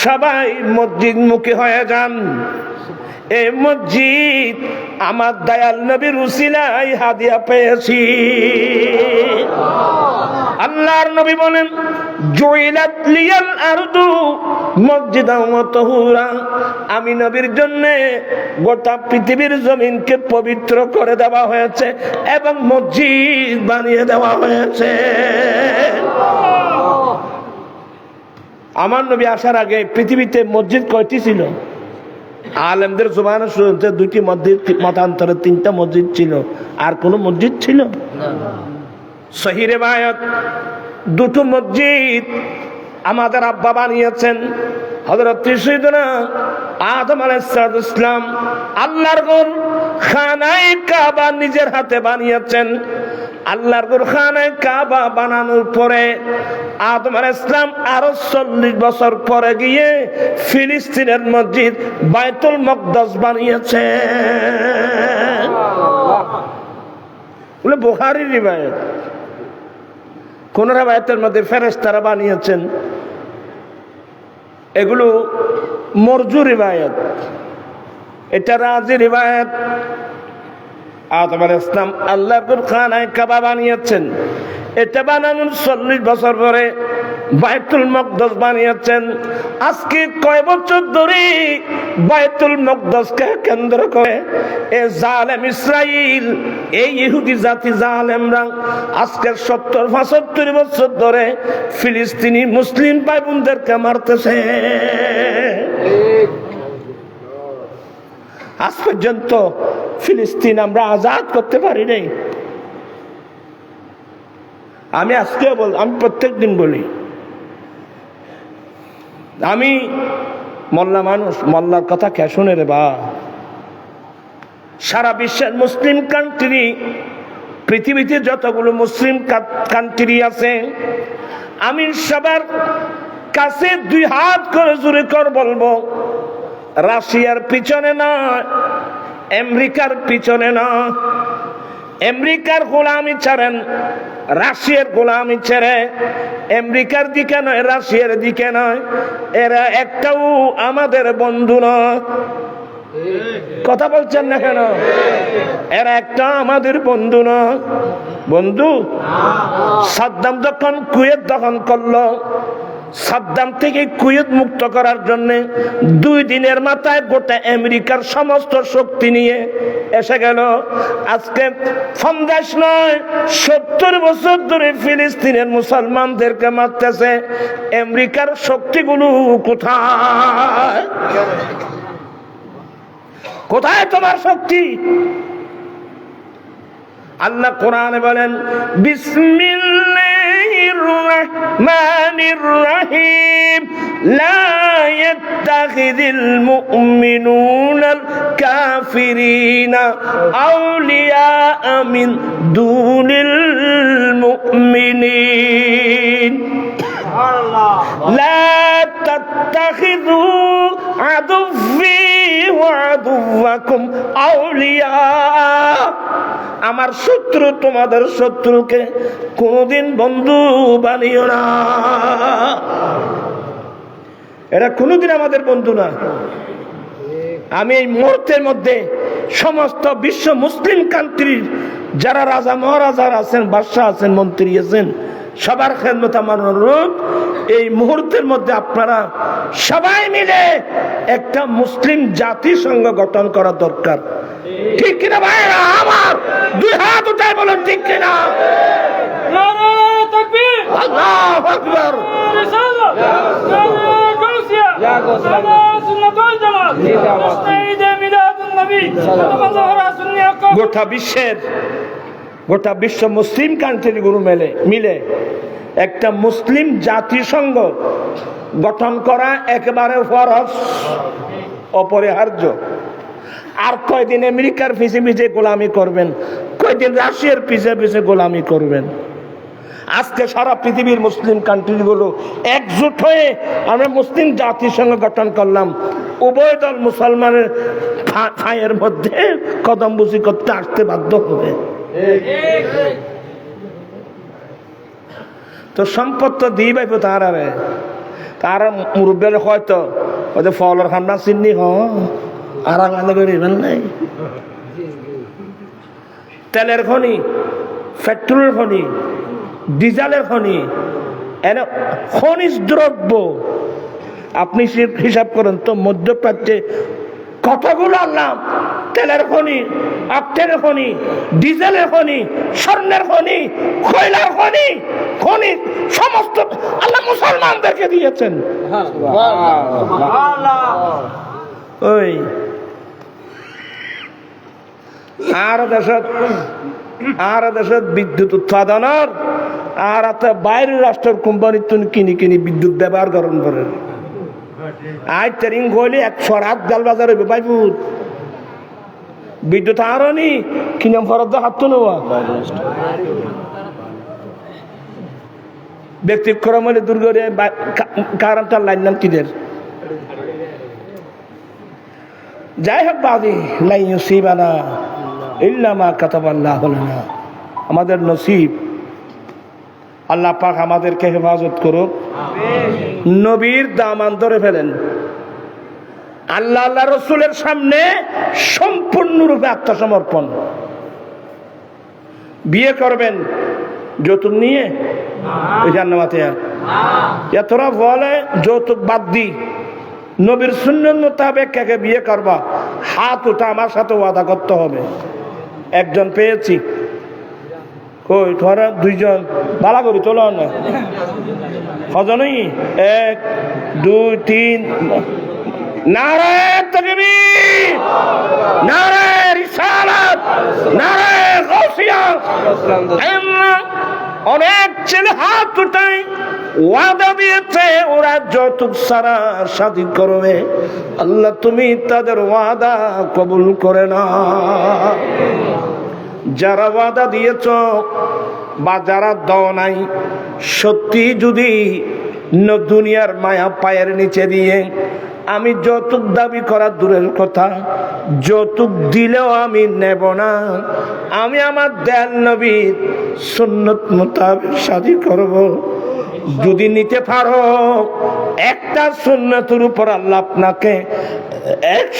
S1: সবাই মসজিদ মুখী হয়ে যান। এই মসজিদ আমার দয়াল নবীর উসিলায় হাদিয়া পেয়েছি। আল্লাহর নবী বলেন, জুইলাত লিয়াল আরদু মসজিদাও ওয়া তাহুরা। আমি নবীর জন্য গোটা পৃথিবীর জমিনকে পবিত্র করে দেওয়া হয়েছে এবং মসজিদ বানিয়ে দেওয়া হয়েছে। আমার নবী আসার আগে পৃথিবীতে মসজিদ কয়টি ছিল? আলেমদের জবানে শুনতে দুইটি মসজিদ, মতান্তরে তিনটা মসজিদ ছিল। আর কোন মসজিদ ছিল না। সহিহ রিওয়ায়াত, দুটো মসজিদ আমাদের আব্বা বানিয়েছেন। হযরত সাইয়েদনা আদম আলাইহিস সালাম আল্লাহর ঘর খানায়ে কাবা নিজের হাতে বানিয়েছেন। আল্লাহর ঘর খানায়ে কাবা বানানোর পরে আদম আলাইহিস সালাম আরো 40 বছর পরে গিয়ে ফিলিস্তিনের মসজিদ বাইতুল মুকদ্দাস বানিয়েছেন। বলে বুখারীর রিওয়ায়াত। কোন রিওয়ায়াতের মধ্যে ফেরেশতারা বানিয়েছেন। এগুলো মরজু রিওয়ায়াত, এটা রাজি রিওয়ায়াত। আদম আলাইহিস সালাম আল্লাহর খানায়ে কাবা বানিয়েছেন। এটা বানানোর 40 বছর পরে বাইতুল মুকদ্দাস বানিয়েছেন। আজকে কয় বছর ধরে বাইতুল মুকদ্দাসকে কেন্দ্র করে এই জালেম ইসরাইল, এই ইহুদি জাতি জালেমরা আজকে 70-75 বছর ধরে ফিলিস্তিনি মুসলিম ভাই বোনদেরকে মারতেছে। আজ পর্যন্ত ফিলিস্তিন আমরা আজাদ করতে পারি নাই। আমি আজকেও বল, আমি প্রত্যেক দিন বলি, আমি মোল্লা মানুষ, মোল্লার কথা কে শুনে রে বা? সারা বিশ্বের মুসলিম কান্ট্রি, পৃথিবীতে যতগুলো মুসলিম কান্ট্রি আছে, আমি সবার কাছে 2 হাত করে জোরে কর বলবো, রাশিয়ার পিছনে নয়, আমেরিকার পিছনে নয়। আমেরিকার গোলামি ছাড়েন, রাশিয়ার গোলামি ছেড়ে আমেরিকার দিকে নয়, রাশিয়ার দিকে নয়। এরা একটাও আমাদের বন্ধু নয়। কথা বলছেন না কেন? এরা একটা আমাদের বন্ধু নয়। বন্ধু সাদ্দাম যখন কুয়েত দখল করলো, সাদ্দাম থেকে কুয়েত মুক্ত করার জন্য 2 দিনের মাথায় গোটা আমেরিকার সমস্ত শক্তি নিয়ে এসে গেল। আজকে 50 নয় 70 বছর ধরে ফিলিস্তিনের মুসলমানদেরকে মারতেছে। আমেরিকার শক্তিগুলো কোথায়? কোথায় তোমার শক্তি? আল্লাহ কোরআনে বলেন, বিসমিল্লাহির রহমানির রহিম লা ইয়াত্তাখিযুল মুমিনুনাল কাফিরিনা আউলিয়া মিন দুনিল মুমিনিন লা তাত্তাখিযু আদুওয়ি ওয়া আদুওয়াকুম আউলিয়া। আমার শত্রু তোমাদের শত্রুকে কোনদিন বন্ধু বানিও না। এরা কোনদিন আমাদের বন্ধু না। আমি এই মুহূর্তের মধ্যে সমস্ত বিশ্ব মুসলিম কান্ট্রির যারা রাজা মহারাজার আছেন, বাদশাহ আছেন, মন্ত্রী আছেন, সবার খেদমত আমার অনুরোধ, এই মুহূর্তের মধ্যে আপনারা সবাই মিলে একটা মুসলিম জাতিসংঘ গঠন করা দরকার। ঠিক কিনা ভাইরা আমার? দুই হাত উঠায় বলেন ঠিক কিনা?
S2: নারে তাকবীর,
S1: আল্লাহু আকবার।
S2: রিসালাত, নারে গাউসিয়া, নারে সুন্নাতুল জামাত, মুস্তাহিদে মিলাদুন নবী সাল্লাল্লাহু আলাইহি ওয়াসাল্লাম।
S1: গোটা বিশ্ব মুসলিম কান্ট্রিগুলো মিলে একটা মুসলিম জাতিসংঘ গঠন করা একেবারে ফরজ, অপরিহার্য। আর কয়দিন আমেরিকার পিছে পিছে গোলামি করবেন, কয়দিন রাশিয়ার পিছে পিছে গোলামি করবেন? আজকে সারা পৃথিবীর মুসলিম কান্ট্রিগুলো একজোট হয়ে আমরা মুসলিম জাতিসংঘ গঠন করলাম। উভয় দল মুসলমানের ফাঁয়ের মধ্যে কদমবুসি করতে আসতে বাধ্য হবে। তো সম্পদ তো দিই পাইব তারা মুরব্বের হয়তো ওদের ফলের খান্না চিনি আর নাই। তেলের খনি, পেট্রোলের খনি, ডিজেলের খনি, এনে খনিজ দ্রব্য আপনি হিসাব করেন তো মধ্যপ্রাচ্যে কতগুলো আনলাম। তেলের খনি, অক্টেনের খনি, ডিজেলের খনি, স্বর্ণের খনি, কয়লার খনি, খনি সমস্ত আল্লাহ মুসলমানদেরকে দিয়েছেন। ওই আর দেশত বিদ্যুৎ উৎপাদনের আর বাইরের রাষ্ট্রের কোম্পানি কিনি কিনি বিদ্যুৎ ব্যবহার করেন করেন। আজ ট্রেনিং করলে 100 জাল বাজার হইবে বাইপুর বিদ্যুৎ আরো নি কিনাম ফরত হাত নেওয়া ব্যক্তিক্রম হলে দুর্গরে কারেন্টার লাইন নাম কিদের। যাই হোক বাদি লাই নসিবানা ইল্লা মা কাতাবাল্লাহু লানা, আমাদের নসিব আল্লাহ পাক আমাদেরকে হেফাজত করুক। নবীর দামান ধরে ফেলেন, আল্লাহ আল্লাহ রসুলের সামনে সম্পূর্ণরূপে আত্মসমর্পণ। বিয়ে করবেন যৌতুক নিয়ে জান্নাতে, এতরা বলে যৌতুক বাদ দি, নবীর সুন্নাত মোতাবেক কাকে বিয়ে করবা হাত উঠা আমার সাথে ওয়াদা করতে হবে। একজন পেয়েছি, কই ধরা দুইজন বালা করি তোলো না হজনই 1 2 3 নারায়ে তাকবীর, নারায়ে রিসালাত, নারায়ে গাউসিয়া। অনেক ছেলে হাত উঠায় ওয়াদা দিয়েছে ওরা যৌতুক ছাড়া শাদী করবে। আল্লাহ তুমি তাদের ওয়াদা কবুল করে না। যারা ওয়াদা দিয়েছ বা যারা দাও নাই, সত্যি যদি দুনিয়ার মায়া পায়ের নিচে দিয়ে আমি যৌতুক দাবি করা দূরের কথা, যৌতুক দিলেও আমি নেব না। আমি আমার দয়াল নবীর সুন্নত মোতাবেক শাদী করব। যদি নিতে পারো একটা সুন্নতের উপর আল্লাহ আপনাকে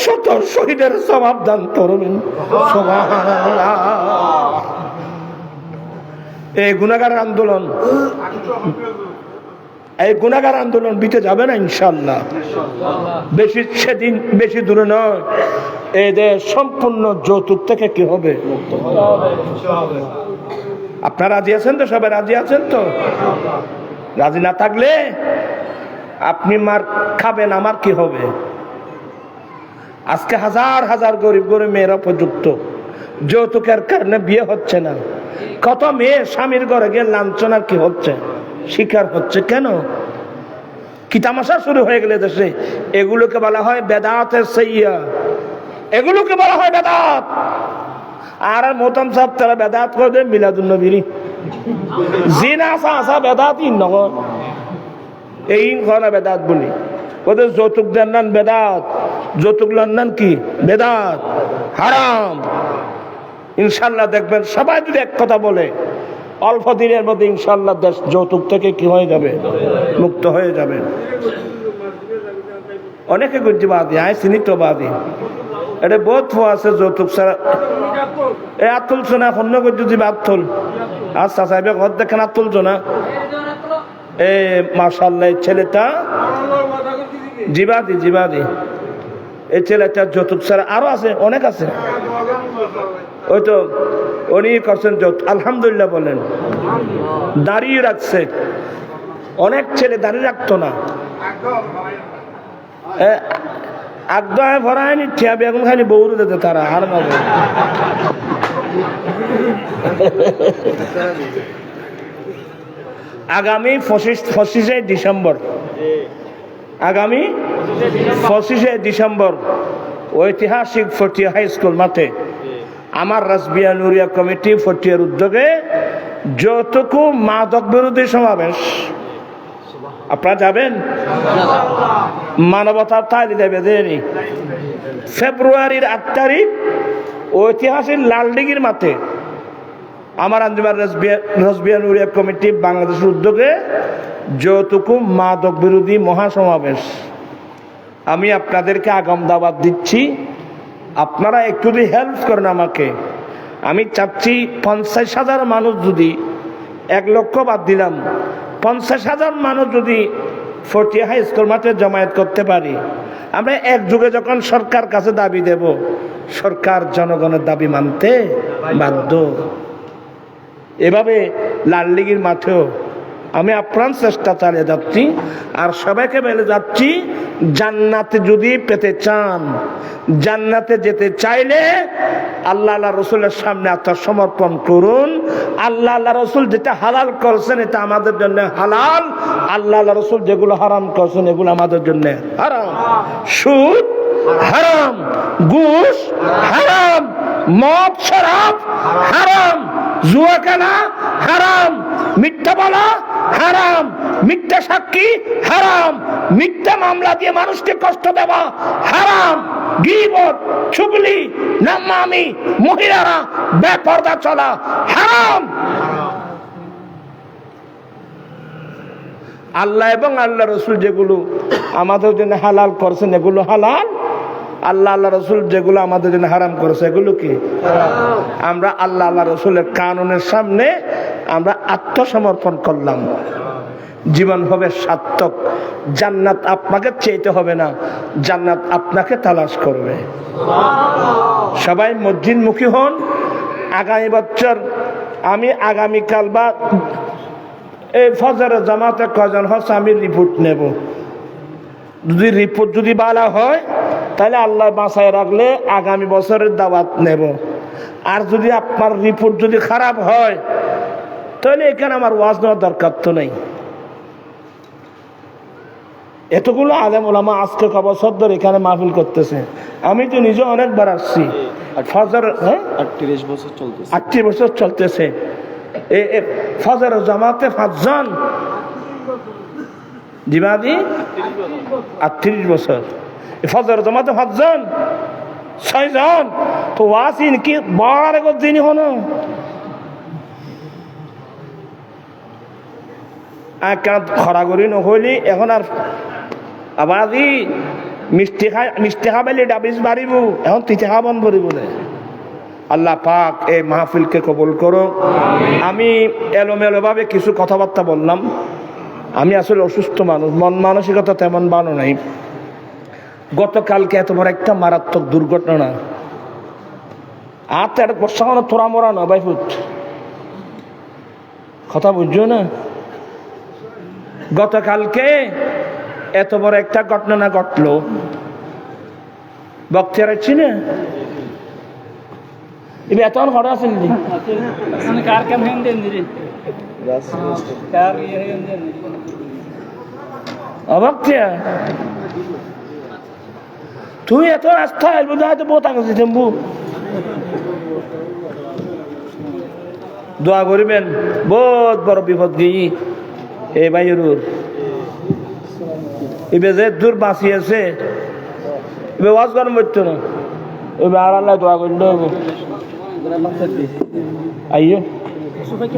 S1: 100 শহীদের সওয়াব দান করবেন। সুবহানাল্লাহ। এই গুনাহগার আন্দোলন বিতে যাবে না ইনশাআল্লাহ। বেশি দূরে নয়, এই দেশ সম্পূর্ণ যৌতুক থেকে কি হবে? আপনারা রাজি আছেন তো? সবাই রাজি আছেন তো? রাজি না থাকলে আপনি মার খাবেন, আমার কি হবে? আজকে হাজার হাজার গরিব গরিব মেয়েরা উপযুক্ত, যৌতুকের কারণে বিয়ে হচ্ছে না। কত মেয়ে স্বামীর ঘরে গিয়ে লাঞ্ছনার কি হচ্ছে? শিকার হচ্ছে। কেন? কি তামাশা শুরু হয়ে গেলে দেশে? এগুলোকে বলা হয় বেদাতের সাইয়্যা, এগুলোকে বলা হয় বেদাত। আর মোহতাম সাহেব তারা বেদাত করে দেন মিলাদুন নবীর জিনা আসা আসা বেদাত ইন নগর এই ঘরে বেদাত বলি। ওদের যৌতুক দেন নান বেদাত, যৌতুক লন্ডন কি বেদাত, হারাম। ইনশাল্লাহ দেখবেন সবাই যদি এক কথা বলে অল্প দিনের মধ্যে ইনশাল্লাহ দেশ যৌতুক থেকে কি হয়ে যাবে, মুক্ত হয়ে যাবে। অনেকে গুজ্জিবাদী আয় চিনিতবাদী, এটা বহুত আছে যৌতুক ছাড়া এ আর তুলছো না অন্য গুজ্জুজিব আর তুল। আচ্ছা সাহেব ঘর দেখেন আর তুলছো না। এ মাশাআল্লাহ ছেলেটা জিবাদি জিবাদি, এই ছেলেটা যৌতুক ছাড়া আরো আছে, অনেক আছে। ওই তো উনি করছেন যৌতুক, আলহামদুলিল্লাহ বলেন। দাঁড়িয়ে রাখছে, অনেক ছেলে দাঁড়িয়ে রাখতো না। আগ্রহে ভরায়নি ঠিয়া বেগুন খালি বউরে দিতে তারা আর নবে। আগামী 25শে ডিসেম্বর, আগামী 25শে ডিসেম্বর ঐতিহাসিক ফটিয়া হাই স্কুল মাঠে আমার রাসবিয়া নুরিয়া কমিটি ফটিয়ার উদ্যোগে যৌতুক মাদক বিরোধী সমাবেশ। আপনারা যাবেন? মানবতার তালি দেবে দেয়নি। ফেব্রুয়ারির 8 তারিখ ঐতিহাসিক লালদিঘির মাঠে আমার আঞ্জুমান রাসবিয়া নুরিয়া কমিটি বাংলাদেশের উদ্যোগে যৌতুক মাদক বিরোধী মহাসমাবেশ। আমি আপনাদেরকে আগাম দাওয়াত দিচ্ছি, আপনারা একটু যদি হেল্প করেন আমাকে। আমি চাচ্ছি 50,000 মানুষ, যদি 1 লক্ষ বাদ দিলাম, 50,000 মানুষ যদি ফটিয়া হাই স্কুল মাঠে জমায়েত করতে পারি, আমরা একযোগে যখন সরকার কাছে দাবি দেব, সরকার জনগণের দাবি মানতে বাধ্য। এভাবে লালদিঘির মাঠেও আমি আপ্রাণ চেষ্টা চালিয়ে যাচ্ছি। আর সবাইকে বলে যাচ্ছি, জান্নাতে যদি পেতে চান, জান্নাতে যেতে চাইলে আল্লাহ আল্লাহ রসুলের সামনে আত্মসমর্পণ করুন। আল্লাহ আল্লাহ রসুল যেটা হালাল করেছেন এটা আমাদের জন্য হালাল, আল্লাহ আল্লাহ রসুল যেগুলো হারাম করেছেন এগুলো আমাদের জন্য হারাম। সুদ হারাম, ঘুষ হারাম, মদ শরাব হারাম, জুয়া খেলা হারাম, মিথ্যা বলা হারাম, মিথ্যা সাক্ষী হারাম, মিথ্যা মামলা দিয়ে মানুষকে কষ্ট দেওয়া হারাম, গীবত, চুগলি, নামামি, মহিলারা বেপরদা চলা হারাম। আল্লাহ এবং আল্লাহ রসুল যেগুলো আমাদের জন্য হালাল করেছেন এগুলো হালাল, আল্লাহ আল্লাহ রসুল যেগুলো আমাদের জন্য হারাম করেছে এগুলো কি? আমরা আল্লাহ আল্লাহ রসুলের কানুনের সামনে আমরা আত্মসমর্পণ করলাম, জীবন হবে সার্থক। জান্নাত আপনাকে চাইতে হবে না, জান্নাত আপনাকে তালাশ করবে। সবাই মসজিদমুখী হন। আগামী বছর আমি আগামীকাল বা এই ফজরের জামাতে কজন হচ্ছে আমি রিপোর্ট নেব। যদি রিপোর্ট যদি ভালো হয় তাহলে আল্লাহ বাঁচায় রাখলে আগামী বছরের দাওয়াত নেব। আর যদি আপনার রিপোর্ট যদি খারাপ হয় তাহলে এখানে আমার ওয়াজ নেওয়ার দরকার তো নেই। এতগুলো আলেম ওলামা আজকে ক বছর ধরে এখানে মাহফিল করতেছে, আমি তো নিজে অনেকবার আসছি। ফজর 38 বছর চলতেছে। ফজর জামাতে 5 জন, জিবাদি 38 বছর। ফজর জামাতে 5 জন, 6 জন তো ওয়াসিন কি বড় যিনি হন কেন খরাগরি নহলি এখন আর আবাদি মিষ্টি খাবাইলে ডাবিস বাড়িব, এখন তিতে খাবন ভরিব না। আল্লাহ পাক এই মাহফিলকে কবুল করো। আমি এলোমেলো ভাবে কিছু কথাবার্তা বললাম। আমি আসলে অসুস্থ মানুষ, মন মানসিকতা তেমন ভালো নাই। গতকালকে এত বড় একটা মারাত্মক দুর্ঘটনা, আর তো একটা বর্ষা তোরা মরা না বাইফুট কথা বুঝছো না। গতকালকে এত বড় একটা ঘটনা ঘটলো বক্তিয়ার চিনে এবার এত হঠাৎ আছে নি
S2: মানে কার কাম হেন দেন দিদি কার ইয়ে হেন দেন
S1: অবাক থিয়া তুই এত রাস্তা এলবো হয়তো বহুত আগে টেম্বু দোয়া করিবেন বহুত বড় বিপদ গিয়ে এই বাইর এবার যে দূর বাঁচিয়েছে এবার ওয়াজ করেন বলতো না এবার আর আল্লাহ দোয়া করলে আইও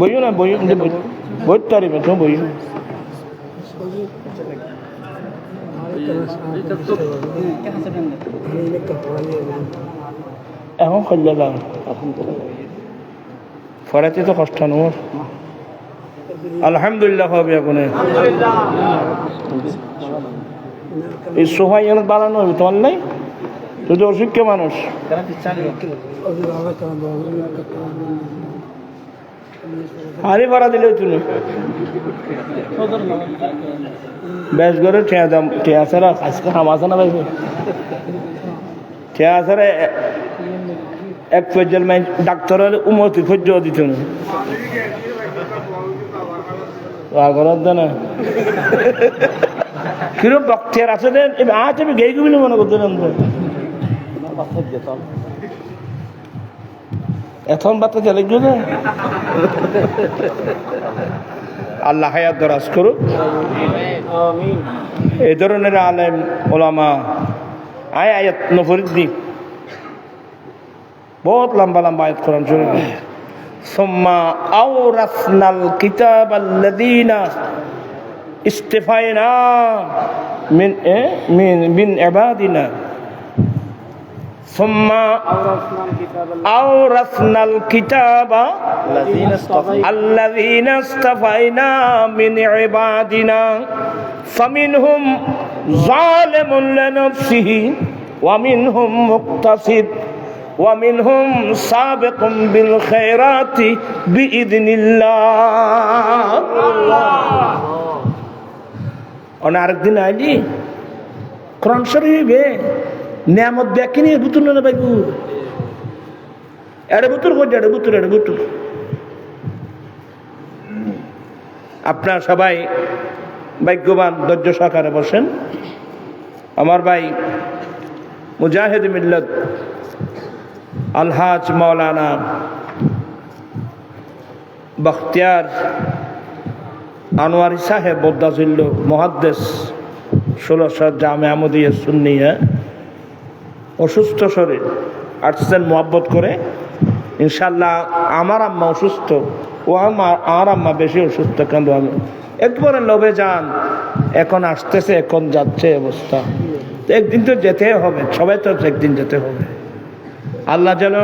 S1: বইও না বইও বইতে পারিবে তো বইও এখন করলে যাও ফরাতে তো কষ্ট নোর আলহামদুলিল্লাহ হবে এখন এই সোফাই অনেক বানানো হবে তোমার নাই তুই তো অসুখ্য মানুষ হারি ভাড়া দিলে তুমি বেশ করে ঠেয়া দাম ঠেয়া ছাড়া আজকে হামাশা না পাইবে ঠেয়া ছাড়া এক পর্যাল মাই ডাক্তার হলে উমতি ফজ্জ দিত না আগরত না কিরম বক্তিয়ার আছে দেন এবার আজ আমি গেই গুবিলে মনে করতে এখন বাচ্চা চলে গেলে আল্লাহ হায়াত দরাজ করুক এই ধরনের আলেম ওলামা আয়াত নফরিদ দিক বহুত লম্বা লম্বা আয়াত কোরআন শরীফ সুম্মা আওরাসনাল কিতাবাল্লাযীনা ইসতাফাইনা মিন ইবাদিনা সুম্মা আওরাসনাল কিতাবা আল্লাযীনা ইসতাফাইনা মিন ইবাদিনা ফামিনহুম যালিমুন লিনাফসিহি ওয়া মিনহুম মুক্তাসিদ ومنهم سابق بالخيرات بإذن الله أنا أردنا علي قرآن شريفه نعمت দেখেনি বুতুল না ভাইবু আরে বুতুল কই আরে বুতুল আপনারা সবাই ভাগ্যবান ধৈর্য সহকারে বসেন আমার ভাই মুজাহিদ মিল্লাত আলহাজ মাওলানা বখতিয়ার আনোয়ারি সাহেব বদ্দাজুল্ল মুহাদ্দিস 16 জামে আহমদিয়া সুন্নিয়া অসুস্থ শরীর আসছেন মোহাব্বত করে ইনশাল্লাহ আমার আম্মা অসুস্থ ও আমার আম্মা বেশি অসুস্থ কেন আমি একবারে লোভে যান এখন আসতেছে এখন যাচ্ছে অবস্থা একদিন তো যেতে হবে সবাই তো একদিন যেতে হবে আল্লাহ যেন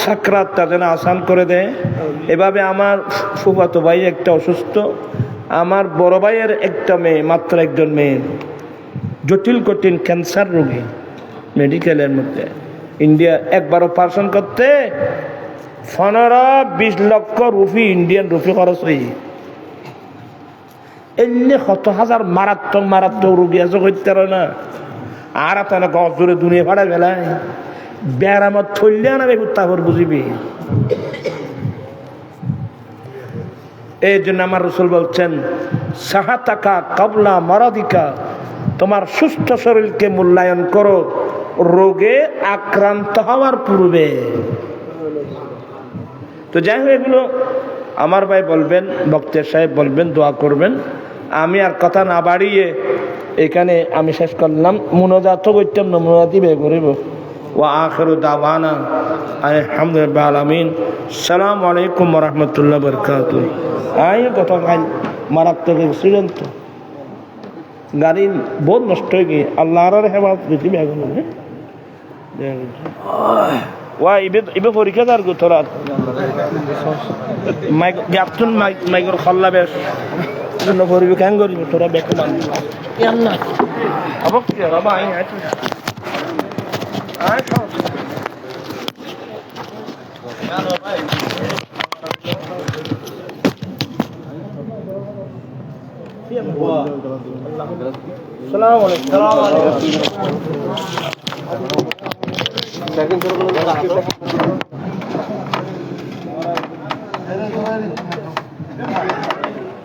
S1: সাকরাতটা যেন আসান করে দেয় এভাবে আমার ফুফাতো ভাই একটা অসুস্থ আমার বড় ভাইয়ের একটা মেয়ে মাত্র একজন মেয়ে জটিল কঠিন ক্যান্সার রোগী মেডিকেলের মধ্যে ইন্ডিয়া একবার অপারেশন করতে 15-20 লক্ষ রুপি ইন্ডিয়ান রুপি খরচ হই এমনি কত হাজার মারাত্মক রোগী আছে করতে না আর আপনার গছ ধরে দুনিয়া ভাড়া বেলায় ব্যারামত থইলে না তারপর বুঝিবি এই জন্য আমার রসুল বলছেন সাহাতাকা কাবলা মারাদিকা তোমার সুস্থ শরীরকে মূল্যায়ন করো রোগে আক্রান্ত হওয়ার পূর্বে তো যাই হোক এগুলো আমার ভাই বলবেন বক্তের সাহেব বলবেন দোয়া করবেন আমি আর কথা না বাড়িয়ে এখানে আমি শেষ করলাম মুনাজাত করতাম না মুনাজাতি বে করিব وآخر دعوانا الحمد لله رب العالمين السلام عليكم ورحمة الله وبركاته আয় কত গাল মারাত্মক অ্যাক্সিডেন্ট তো গাড়ি বহুত নষ্ট হয়ে গিয়ে আল্লাহর হেফাজত পৃথিবী এখন ওয়া ইবে পরীক্ষা দার গো তোরা মাইক গ্যাপতুন মাইকর খল্লা বেশ জন্য করবি কেন করবি তোরা বেকে মান আল্লাহ আবক কি বাবা আই আই السلام عليكم
S3: দিন